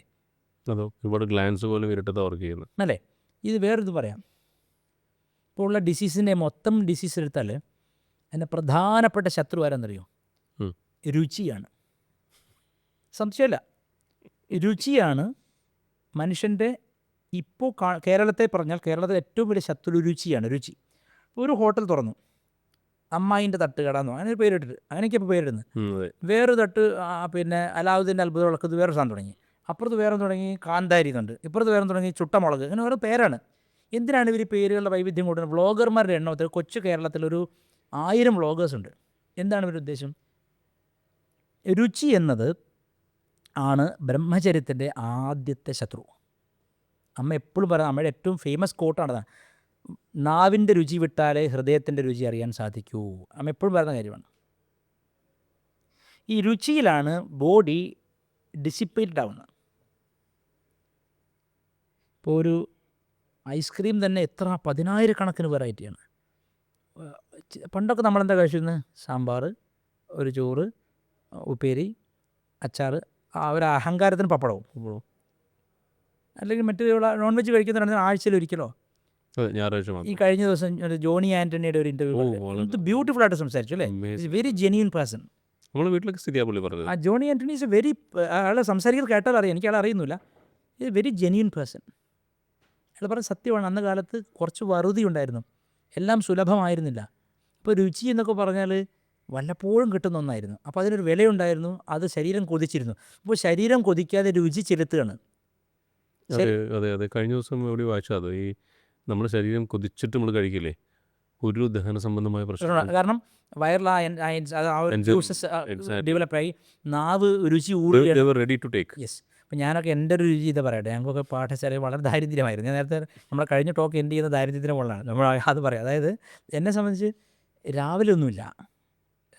അതോ ഒരുപാട് ഗ്ലാൻസ് പോലും ഇരട്ടത്ത് വർക്ക് ചെയ്യുന്നത് അല്ലേ? ഇത് വേറൊരു പറയാം. ഇപ്പോൾ ഉള്ള ഡിസീസിൻ്റെ മൊത്തം ഡിസീസ് എടുത്താൽ അതിൻ്റെ പ്രധാനപ്പെട്ട ശത്രു ആരെന്നറിയോ? രുചിയാണ്. സംശയമില്ല, രുചിയാണ് മനുഷ്യൻ്റെ ഇപ്പോൾ കേരളത്തെ പറഞ്ഞാൽ കേരളത്തിലെ ഏറ്റവും വലിയ ശത്രു രുചിയാണ്. രുചി. ഒരു ഹോട്ടൽ തുറന്നു, അമ്മായിൻ്റെ തട്ടുകടന്നോ അങ്ങനെ പേരിട്ടിട്ട്, അങ്ങനെയൊക്കെ ഇപ്പോൾ പേരിടുന്നത്. വേറൊരു തട്ട് പിന്നെ അലാവുദ്ദീൻ്റെ അത്ഭുത വിളക്കത്ത് വേറൊരു സാധനം തുടങ്ങി, അപ്പുറത്ത് വേറെ തുടങ്ങി കാന്താരി എന്നുണ്ട്, ഇപ്പുറത്ത് വേറെ തുടങ്ങി ചുട്ടമുളക്, അങ്ങനെ ഓരോ പേരാണ്. എന്തിനാണ് ഇവർ പേരുകളുടെ വൈവിധ്യം കൂടുന്നത്? വ്ളോഗർമാരുടെ എണ്ണത്തിൽ കൊച്ചു കേരളത്തിലൊരു 1000 വ്ളോഗേഴ്സ് ഉണ്ട്. എന്താണ് ഇവരുടെ ഉദ്ദേശം? രുചി എന്നത് ആണ് ബ്രഹ്മചര്യത്തിൻ്റെ ആദ്യത്തെ ശത്രു. അമ്മ എപ്പോഴും പറയുന്നത്, അമ്മയുടെ ഏറ്റവും ഫേമസ് കോട്ടാണതാണ്, നാവിൻ്റെ രുചി വിട്ടാലേ ഹൃദയത്തിൻ്റെ രുചി അറിയാൻ സാധിക്കൂ. അമ്മ എപ്പോഴും പറയുന്ന കാര്യമാണ്. ഈ രുചിയിലാണ് ബോഡി ഡിസിപ്പേറ്റഡ് ആവുന്നത്. ഇപ്പോൾ ഒരു ഐസ്ക്രീം തന്നെ എത്ര 10,000 വെറൈറ്റിയാണ്. പണ്ടൊക്കെ നമ്മളെന്താ കഴിച്ചിരുന്നത്? സാമ്പാർ, ഒരു ചോറ്, ഉപ്പേരി, അച്ചാർ, ഒരു അഹങ്കാരത്തിന് പപ്പടവും, അല്ലെങ്കിൽ മറ്റു നോൺ വെജ് കഴിക്കുന്നവരാണെങ്കിൽ ആഴ്ചയിൽ ഒരിക്കലോ. ഈ കഴിഞ്ഞ ദിവസം ജോണി ആൻ്റണിയുടെ ഒരു ഇൻ്റർവ്യൂ ബ്യൂട്ടിഫുൾ ആയിട്ട് സംസാരിച്ചു, അല്ലേ? It's very genuine person. നമ്മുടെ വീട്ടിലൊക്കെ സ്ഥിതിയാ പുള്ളി പറഞ്ഞത്. ആ Johny Antony is a very, അയാളെ സംസാരിക്കുന്നത് കേട്ടാൽ അറിയാം, എനിക്ക് അയാളെ അറിയുന്നില്ല. It's very genuine person. അയാൾ പറഞ്ഞ സത്യമാണ്. അന്ന് കാലത്ത് കുറച്ച് വറുതി ഉണ്ടായിരുന്നു, എല്ലാം സുലഭമായിരുന്നില്ല. ഇപ്പോൾ രുചി എന്നൊക്കെ പറഞ്ഞാൽ വല്ലപ്പോഴും കിട്ടുന്ന ഒന്നായിരുന്നു. അപ്പോൾ അതിനൊരു വിലയുണ്ടായിരുന്നു, അത് ശരീരം കൊതിച്ചിരുന്നു. അപ്പോൾ ശരീരം കൊതിക്കാതെ രുചി ചെലുത്തുകയാണ്. അതെ. കഴിഞ്ഞ ദിവസം എവിടെ വായിച്ചാൽ അത് ഈ നമ്മുടെ ശരീരം കൊതിച്ചിട്ട് നമ്മൾ കഴിക്കില്ലേ, ഒരു ദഹന സംബന്ധമായ പ്രശ്നം. കാരണം വയറിൽ ഡെവലപ്പായി നാവ് രുചി റെഡി ടു ടേക്ക്. യെസ്. അപ്പം ഞാനൊക്കെ എൻ്റെ ഒരു രുചി ഇതാ പറയട്ടെ, ഞങ്ങൾക്കൊക്കെ പാഠശാല വളരെ ദാരിദ്ര്യമായിരുന്നു. ഞാൻ നേരത്തെ നമ്മളെ കഴിഞ്ഞ ടോക്ക് എൻഡ് ചെയ്യുന്ന ദാരിദ്ര്യത്തിൻ്റെ മുകളിലാണ് നമ്മൾ അത് പറയാം. അതായത് എന്നെ സംബന്ധിച്ച് രാവിലെ ഒന്നുമില്ല,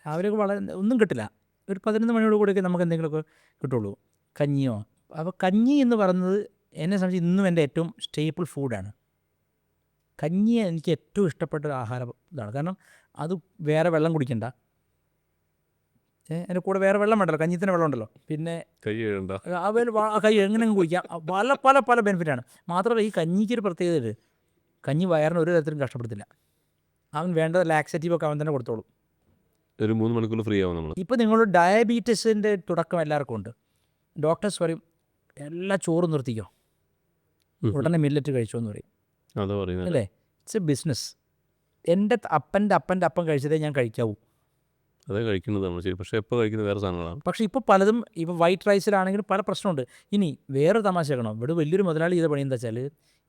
രാവിലെ വളരെ ഒന്നും കിട്ടില്ല. ഒരു 11 മണിയോട് കൂടിയൊക്കെ നമുക്ക് എന്തെങ്കിലുമൊക്കെ കിട്ടുള്ളൂ, കഞ്ഞിയോ. അപ്പോൾ കഞ്ഞി എന്ന് പറയുന്നത് എന്നെ സംബന്ധിച്ച് ഇന്നും എൻ്റെ ഏറ്റവും സ്റ്റേപ്പിൾ ഫുഡാണ്. കഞ്ഞി എനിക്ക് ഏറ്റവും ഇഷ്ടപ്പെട്ട ഒരു ആഹാരം ഇതാണ്. കാരണം അത് വേറെ വെള്ളം കുടിക്കണ്ട, അതിൻ്റെ കൂടെ വേറെ വെള്ളം വേണ്ടല്ലോ, കഞ്ഞിത്തിന് വെള്ളം ഉണ്ടല്ലോ, പിന്നെ കൈ എങ്ങനെ കുടിക്കാം, പല പല പല ബെനിഫിറ്റാണ്. മാത്രമല്ല ഈ കഞ്ഞിക്കൊരു പ്രത്യേകത, കഞ്ഞി വയറിന് ഒരു തരത്തിലും കഷ്ടപ്പെടുത്തില്ല. അവൻ വേണ്ട ലാക്സേറ്റീവൊക്കെ അവൻ തന്നെ കൊടുത്തോളും. ഒരു 3 മണിക്കൂർ ഫ്രീ ആവും നമ്മൾ. ഇപ്പോൾ നിങ്ങൾ ഡയബറ്റീസിൻ്റെ തുടക്കം എല്ലാവർക്കും ഉണ്ട്. ഡോക്ടേഴ്സ് പറയും എല്ലാ ചോറും നിർത്തിക്കോ, ഉടനെ മില്ലറ്റ് കഴിച്ചോ എന്ന് പറയും, അതാ പറയുന്നത്. അല്ലേ? It's A business. എൻ്റെ അപ്പൻ്റെ അപ്പം കഴിച്ചതേ ഞാൻ കഴിക്കാവൂ. അതേ കഴിക്കുന്നത് നമ്മൾ ശരി. പക്ഷേ എപ്പോൾ കഴിക്കുന്നത് വേറെ സാധനങ്ങളാണ്. പക്ഷേ ഇപ്പോൾ പലതും ഇപ്പോൾ വൈറ്റ് റൈസിലാണെങ്കിലും പല പ്രശ്നമുണ്ട്. ഇനി വേറൊരു തമാശ കേൾക്കണം. ഇവിടെ വലിയൊരു മുതലാളി ചെയ്ത പണി എന്താ വെച്ചാൽ,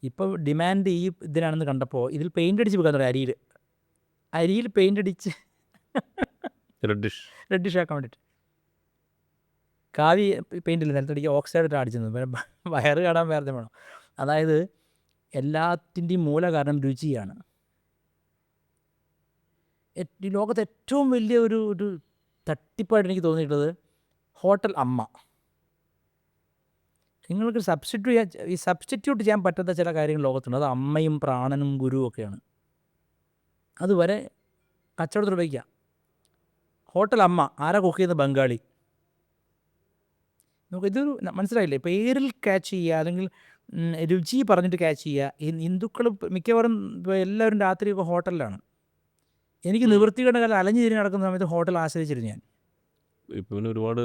ഇപ്പോൾ ഡിമാൻഡ് ഈ ഇതിനാണെന്ന് കണ്ടപ്പോൾ ഇതിൽ പെയിൻ്റ് അടിച്ച് വെക്കാൻ തുടങ്ങി. അരിയിൽ പെയിൻ്റ് അടിച്ച് റെഡിഷ് ആക്കാൻ വേണ്ടിയിട്ട്. കാവി പെയിൻറ്റില്ല, നിലത്തടിക്കുക, ഓക്സൈഡ് അടിച്ചത്. പിന്നെ വയറ് കാണാൻ വേറെ വേണം. അതായത് എല്ലാത്തിൻ്റെയും മൂല കാരണം രുചിയാണ്. ഈ ലോകത്ത് ഏറ്റവും വലിയ ഒരു തട്ടിപ്പായിട്ട് എനിക്ക് തോന്നിയിട്ടുള്ളത് ഹോട്ടൽ അമ്മ. നിങ്ങൾക്ക് സബ്സ്റ്റിറ്റ്യൂട്ട് ചെയ്യാൻ പറ്റാത്ത ചില കാര്യങ്ങൾ ലോകത്തുണ്ട്. അത് അമ്മയും പ്രാണനും ഗുരുവും ഒക്കെയാണ്. അതുവരെ കച്ചവടത്തിൽ ഉപയോഗിക്കുക. ഹോട്ടൽ അമ്മ ആരാ കുക്ക് ചെയ്യുന്നത്? ബംഗാളി. നമുക്ക് ഇതൊരു മനസ്സിലായില്ലേ? പേരിൽ ക്യാച്ച് ചെയ്യുക, അല്ലെങ്കിൽ രുചി പറഞ്ഞിട്ട് ക്യാച്ച് ചെയ്യുക. ഹിന്ദുക്കൾ മിക്കവാറും ഇപ്പോൾ എല്ലാവരും രാത്രിയൊക്കെ ഹോട്ടലിലാണ്. എനിക്ക് നിവൃത്തികളുടെ കാലം അലഞ്ഞു തിരിഞ്ഞ് നടക്കുന്ന സമയത്ത് ഹോട്ടൽ ആശ്രയിച്ചിരുന്നു ഞാൻ. ഇപ്പം പിന്നെ ഒരുപാട്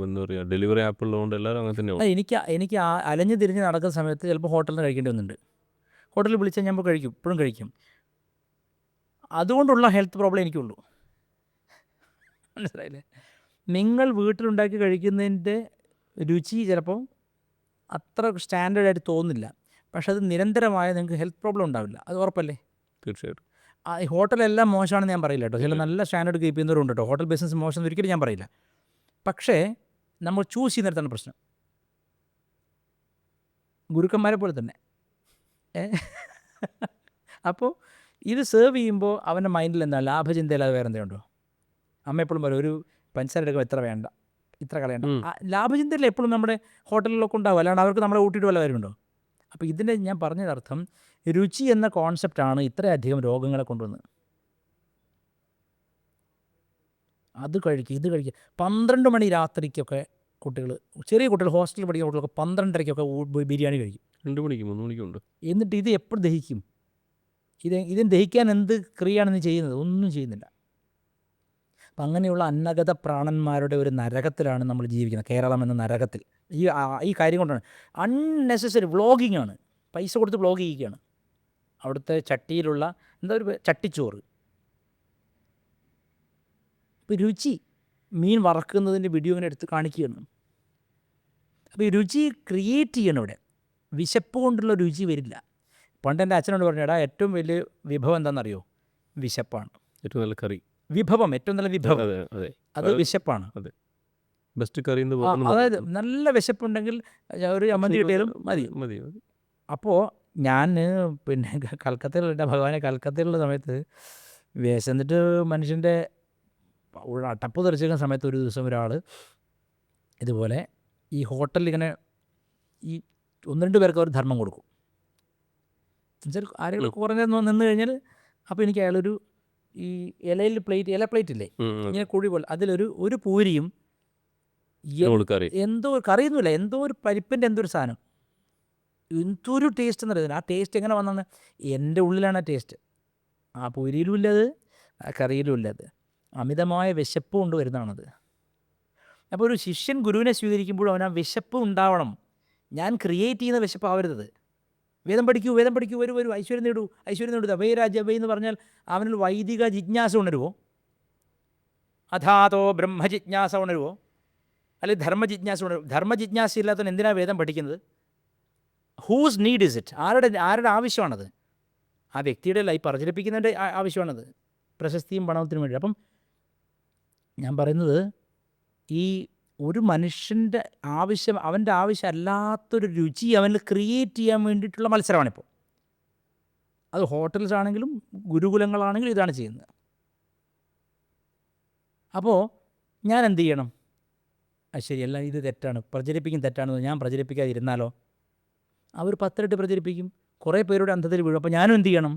എന്താ പറയുക, ഡെലിവറി ആപ്പ് ഉള്ളതുകൊണ്ട് എല്ലാവരും അങ്ങനെ തന്നെയാണ്. എനിക്ക് അലഞ്ഞു തിരിഞ്ഞ് നടക്കുന്ന സമയത്ത് ചിലപ്പോൾ ഹോട്ടലിൽ നിന്ന് കഴിക്കേണ്ടി വന്നിട്ടുണ്ട്. ഹോട്ടലിൽ വിളിച്ചാൽ ഞാൻ കഴിക്കും, ഇപ്പോഴും കഴിക്കും. അതുകൊണ്ടുള്ള ഹെൽത്ത് പ്രോബ്ലം എനിക്കുള്ളൂ. മനസ്സിലായില്ലേ? നിങ്ങൾ വീട്ടിലുണ്ടാക്കി കഴിക്കുന്നതിൻ്റെ രുചി ചിലപ്പോൾ അത്ര സ്റ്റാൻഡേർഡായിട്ട് തോന്നില്ല, പക്ഷെ അത് നിരന്തരമായ നിങ്ങൾക്ക് ഹെൽത്ത് പ്രോബ്ലം ഉണ്ടാവില്ല. അത് ഉറപ്പല്ലേ? തീർച്ചയായിട്ടും. ഈ ഹോട്ടലെല്ലാം മോശമാണെന്ന് ഞാൻ പറയില്ല കേട്ടോ. ചില നല്ല സ്റ്റാൻഡേർഡ് കീപ്പ് ചെയ്യുന്നവരുണ്ട് കേട്ടോ. ഹോട്ടൽ ബിസിനസ് മോശം ഒരിക്കലും ഞാൻ പറയില്ല. പക്ഷേ നമ്മൾ ചൂസ് ചെയ്യുന്നിടത്താണ് പ്രശ്നം. ഗുരുക്കന്മാരെ പോലെ തന്നെ. അപ്പോൾ ഇത് സെർവ് ചെയ്യുമ്പോൾ അവൻ്റെ മൈൻഡിൽ എന്താ ലാഭചിന്തയില്ലാതെ വേറെ എന്തെങ്കിലും ഉണ്ടോ? അമ്മ എപ്പോഴും പറയും ഒരു പഞ്ചസാര എടുക്കുമ്പോൾ ഇത്ര വേണ്ട, ഇത്ര കളയണ്ട. ലാഭചിന്തയിൽ എപ്പോഴും നമ്മുടെ ഹോട്ടലിലൊക്കെ ഉണ്ടാവും, അല്ലാണ്ട് അവർക്ക് നമ്മളെ ഊട്ടിയിട്ട് വല്ല കാര്യമുണ്ടോ? അപ്പോൾ ഇതിൻ്റെ ഞാൻ പറഞ്ഞതർത്ഥം രുചി എന്ന കോൺസെപ്റ്റാണ് ഇത്രയധികം രോഗങ്ങളെ കൊണ്ടുവന്നത്. അത് കഴിക്കുക, ഇത് കഴിക്കുക. 12 മണി രാത്രിക്കൊക്കെ കുട്ടികൾ, ചെറിയ കുട്ടികൾ, ഹോസ്റ്റലിൽ പഠിക്കുന്ന കുട്ടികളൊക്കെ 12:30-ക്കൊക്കെ ബിരിയാണി കഴിക്കും. 2 മണിക്ക് 3 മണിക്കുണ്ട്. എന്നിട്ട് ഇത് എപ്പോഴും ദഹിക്കും? ഇതിന് ദഹിക്കാൻ എന്ത് ക്രിയയാണ് ചെയ്യുന്നത്? ഒന്നും ചെയ്യുന്നില്ല. അപ്പം അങ്ങനെയുള്ള അന്നഗത പ്രാണന്മാരുടെ ഒരു നരകത്തിലാണ് നമ്മൾ ജീവിക്കുന്നത്, കേരളം എന്ന നരകത്തിൽ. ഈ കാര്യം കൊണ്ടാണ് അൺനെസസറി വ്ളോഗിങ് ആണ്. പൈസ കൊടുത്ത് വ്ളോഗ് ചെയ്യുകയാണ്. അവിടുത്തെ ചട്ടിയിലുള്ള എന്താ ഒരു ചട്ടിച്ചോറ്. ഇപ്പോൾ രുചി, മീൻ വറക്കുന്നതിൻ്റെ വീഡിയോ ഇങ്ങനെ എടുത്ത് കാണിക്കുകയാണ്. അപ്പോൾ ഈ രുചി ക്രിയേറ്റ് ചെയ്യണം ഇവിടെ. വിശപ്പ് കൊണ്ടുള്ള രുചി വരില്ല. പണ്ട് എൻ്റെ അച്ഛനോട് പറഞ്ഞാടാ, ഏറ്റവും വലിയ വിഭവം എന്താണെന്നറിയോ? വിശപ്പാണ്. ഏറ്റവും നല്ല കറി, വിഭവം, ഏറ്റവും നല്ല വിഭവം അത് വിശപ്പാണ്. ബെസ്റ്റ് കറി. അതായത് നല്ല വിശപ്പുണ്ടെങ്കിൽ ഒരു ചമ്മന്തി കിട്ടിയാലും മതി. അപ്പോൾ ഞാൻ പിന്നെ കൽക്കത്തയിലുള്ള ഭഗവാനെ കൽക്കത്തയിലുള്ള സമയത്ത് വിശന്നിട്ട് മനുഷ്യൻ്റെ അട്ടപ്പ് തെറിച്ചിരിക്കുന്ന സമയത്ത് ഒരു ദിവസം ഒരാൾ ഇതുപോലെ ഈ ഹോട്ടലിൽ ഇങ്ങനെ ഈ 1-2 പേർക്ക് അവർ ധർമ്മം കൊടുക്കും. എന്നുവെച്ചാൽ ആരെങ്കിലും കുറഞ്ഞ നിന്ന് കഴിഞ്ഞാൽ, അപ്പോൾ എനിക്ക് അയാളൊരു ഈ ഇല പ്ലേറ്റ് ഇല്ലേ, ഇങ്ങനെ കുഴി പോലെ, അതിലൊരു പൂരിയും എന്തോ കറിയൊന്നുമില്ല, എന്തോ ഒരു പരിപ്പിൻ്റെ എന്തോ ഒരു സാധനം, എന്തൊരു ടേസ്റ്റ് എന്ന് പറയുന്നത്. ആ ടേസ്റ്റ് എങ്ങനെ വന്നെന്ന് എൻ്റെ ഉള്ളിലാണ് ആ ടേസ്റ്റ്. ആ പൂരിയിലും ഇല്ലത്, ആ കറിയിലും ഇല്ലത്. അമിതമായ വിശപ്പ് കൊണ്ട് വരുന്നതാണത്. അപ്പോൾ ഒരു ശിഷ്യൻ ഗുരുവിനെ സ്വീകരിക്കുമ്പോഴും അവൻ ആ വിശപ്പ് ഉണ്ടാവണം. ഞാൻ ക്രിയേറ്റ് ചെയ്യുന്ന വിശപ്പ് ആവരുത്. വേദം പഠിക്കൂ, വരൂ, ഐശ്വര്യം നേടൂ, അഭയരാജ്യഭയ എന്ന് പറഞ്ഞാൽ അവനിൽ വൈദിക ജിജ്ഞാസ ഉണരുവോ? അഥാതോ ബ്രഹ്മജിജ്ഞാസ ഉണരുവോ? അല്ലെങ്കിൽ ധർമ്മജിജ്ഞാസ ഉണരുവോ? ധർമ്മജിജ്ഞാസ ഇല്ലാത്തവൻ എന്തിനാണ് വേദം പഠിക്കുന്നത്? Whose need is it? ആരുടെ ആവശ്യമാണത്? ആ വ്യക്തിയുടെ ലൈഫ് പ്രചരിപ്പിക്കുന്നതിൻ്റെ ആവശ്യമാണത്, പ്രശസ്തിയും പണത്തിനും വേണ്ടി. അപ്പം ഞാൻ പറയുന്നത്, ഈ ഒരു മനുഷ്യൻ്റെ ആവശ്യം, അവൻ്റെ ആവശ്യമല്ലാത്തൊരു രുചി അവനിൽ ക്രിയേറ്റ് ചെയ്യാൻ വേണ്ടിയിട്ടുള്ള മത്സരമാണിപ്പോൾ. അത് ഹോട്ടൽസ് ആണെങ്കിലും ഗുരുകുലങ്ങളാണെങ്കിലും ഇതാണ് ചെയ്യുന്നത്. അപ്പോൾ ഞാൻ എന്ത് ചെയ്യണം? ശരിയല്ല, ഇത് തെറ്റാണ്, തെറ്റാണെന്ന് ഞാൻ പ്രചരിപ്പിക്കാതിരുന്നാലോ? അവർ 10 ഇരട്ടി പ്രചരിപ്പിക്കും, കുറേ പേരുടെ അന്ധത്തിൽ വീഴും. അപ്പോൾ ഞാനും എന്ത് ചെയ്യണം?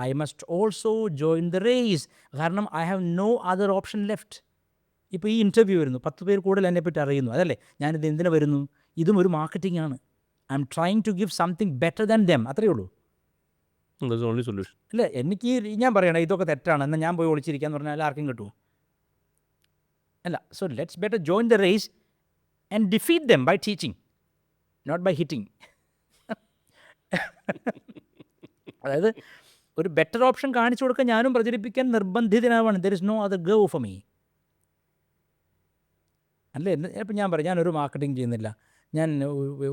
I must also join the race. കാരണം I have no other option left. ഇപ്പോൾ ഈ ഇൻ്റർവ്യൂ വരുന്നു, 10 പേർ കൂടുതൽ എന്നെപ്പറ്റി അറിയുന്നു, അതല്ലേ? ഞാനിത് എന്തിനു വരുന്നു? ഇതും ഒരു മാർക്കറ്റിംഗ് ആണ്. I am trying to give something better than them. അത്രയേ ഉള്ളൂ. സൊല്യൂഷൻ അല്ലേ? എനിക്ക് ഞാൻ പറയണേ ഇതൊക്കെ തെറ്റാണ്, എന്നാൽ ഞാൻ പോയി ഒളിച്ചിരിക്കാന്ന് പറഞ്ഞാൽ ആർക്കും കിട്ടുമോ? അല്ല, so let's better join the race and defeat them by teaching, not by hitting. അതായത് ഒരു ബെറ്റർ ഓപ്ഷൻ കാണിച്ചു കൊടുക്കാൻ ഞാനും പ്രചരിപ്പിക്കാൻ നിർബന്ധിതനാവാണ്. There is no other go for me. അല്ലേ, ഇപ്പം ഞാൻ പറയാം, ഞാനൊരു മാർക്കറ്റിംഗ് ചെയ്യുന്നില്ല, ഞാൻ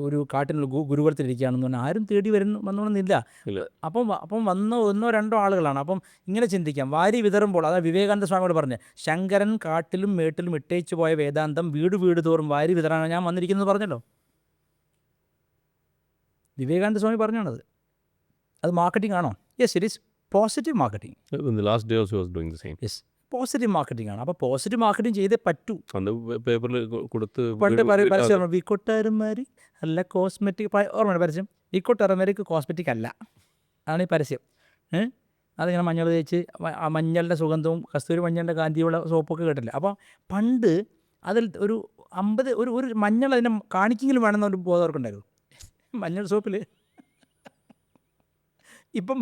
ഒരു കാട്ടിനുള്ള ഗുരുകുലത്തിലിരിക്കുകയാണെന്ന് പറഞ്ഞാൽ ആരും തേടി വന്നോണമെന്നില്ല. ഇല്ല. അപ്പം വന്ന ഒന്നോ രണ്ടോ ആളുകളാണ്. അപ്പം ഇങ്ങനെ ചിന്തിക്കാം, വാരി വിതറുമ്പോൾ, അതായത് വിവേകാനന്ദ സ്വാമിയോട് പറഞ്ഞ്, ശങ്കരൻ കാട്ടിലും മേട്ടിലും ഇട്ടേച്ചു പോയ വേദാന്തം വീട് വീട് തോറും വാരി വിതറാനാണ് ഞാൻ വന്നിരിക്കുന്നത് പറഞ്ഞല്ലോ. വിവേകാനന്ദ സ്വാമി പറഞ്ഞാണത്. അത് മാർക്കറ്റിംഗ് ആണോ? Yes, it is positive marketing. In the last day also was doing the same. Yes, positive marketing ആണ്. അപ്പോൾ പോസിറ്റീവ് മാർക്കറ്റിംഗ് ചെയ്തേ പറ്റൂ. അന്ന് പേപ്പറിൽ കൊടുത്ത് പണ്ട് പരസ്യം വിക്കൊട്ടാരന്മാർ അല്ല കോസ്മെറ്റിക്, ഓർമ്മയാണ് പരസ്യം, വിക്കൊട്ടാരന്മാർക്ക് കോസ്മെറ്റിക് അല്ല, അതാണ് ഈ പരസ്യം. അതിങ്ങനെ മഞ്ഞൾ തേച്ച് ആ മഞ്ഞളുടെ സുഗന്ധവും കസ്തൂരി മഞ്ഞളുടെ കാന്തിയുള്ള സോപ്പൊക്കെ കേട്ടില്ല. അപ്പോൾ പണ്ട് അതിൽ ഒരു 50 ഒരു മഞ്ഞൾ അതിനെ കാണിക്കെങ്കിലും വേണമെന്നൊരു ബോധം അവർക്കുണ്ടായിരുന്നു, മഞ്ഞൾ സോപ്പിൽ. ഇപ്പം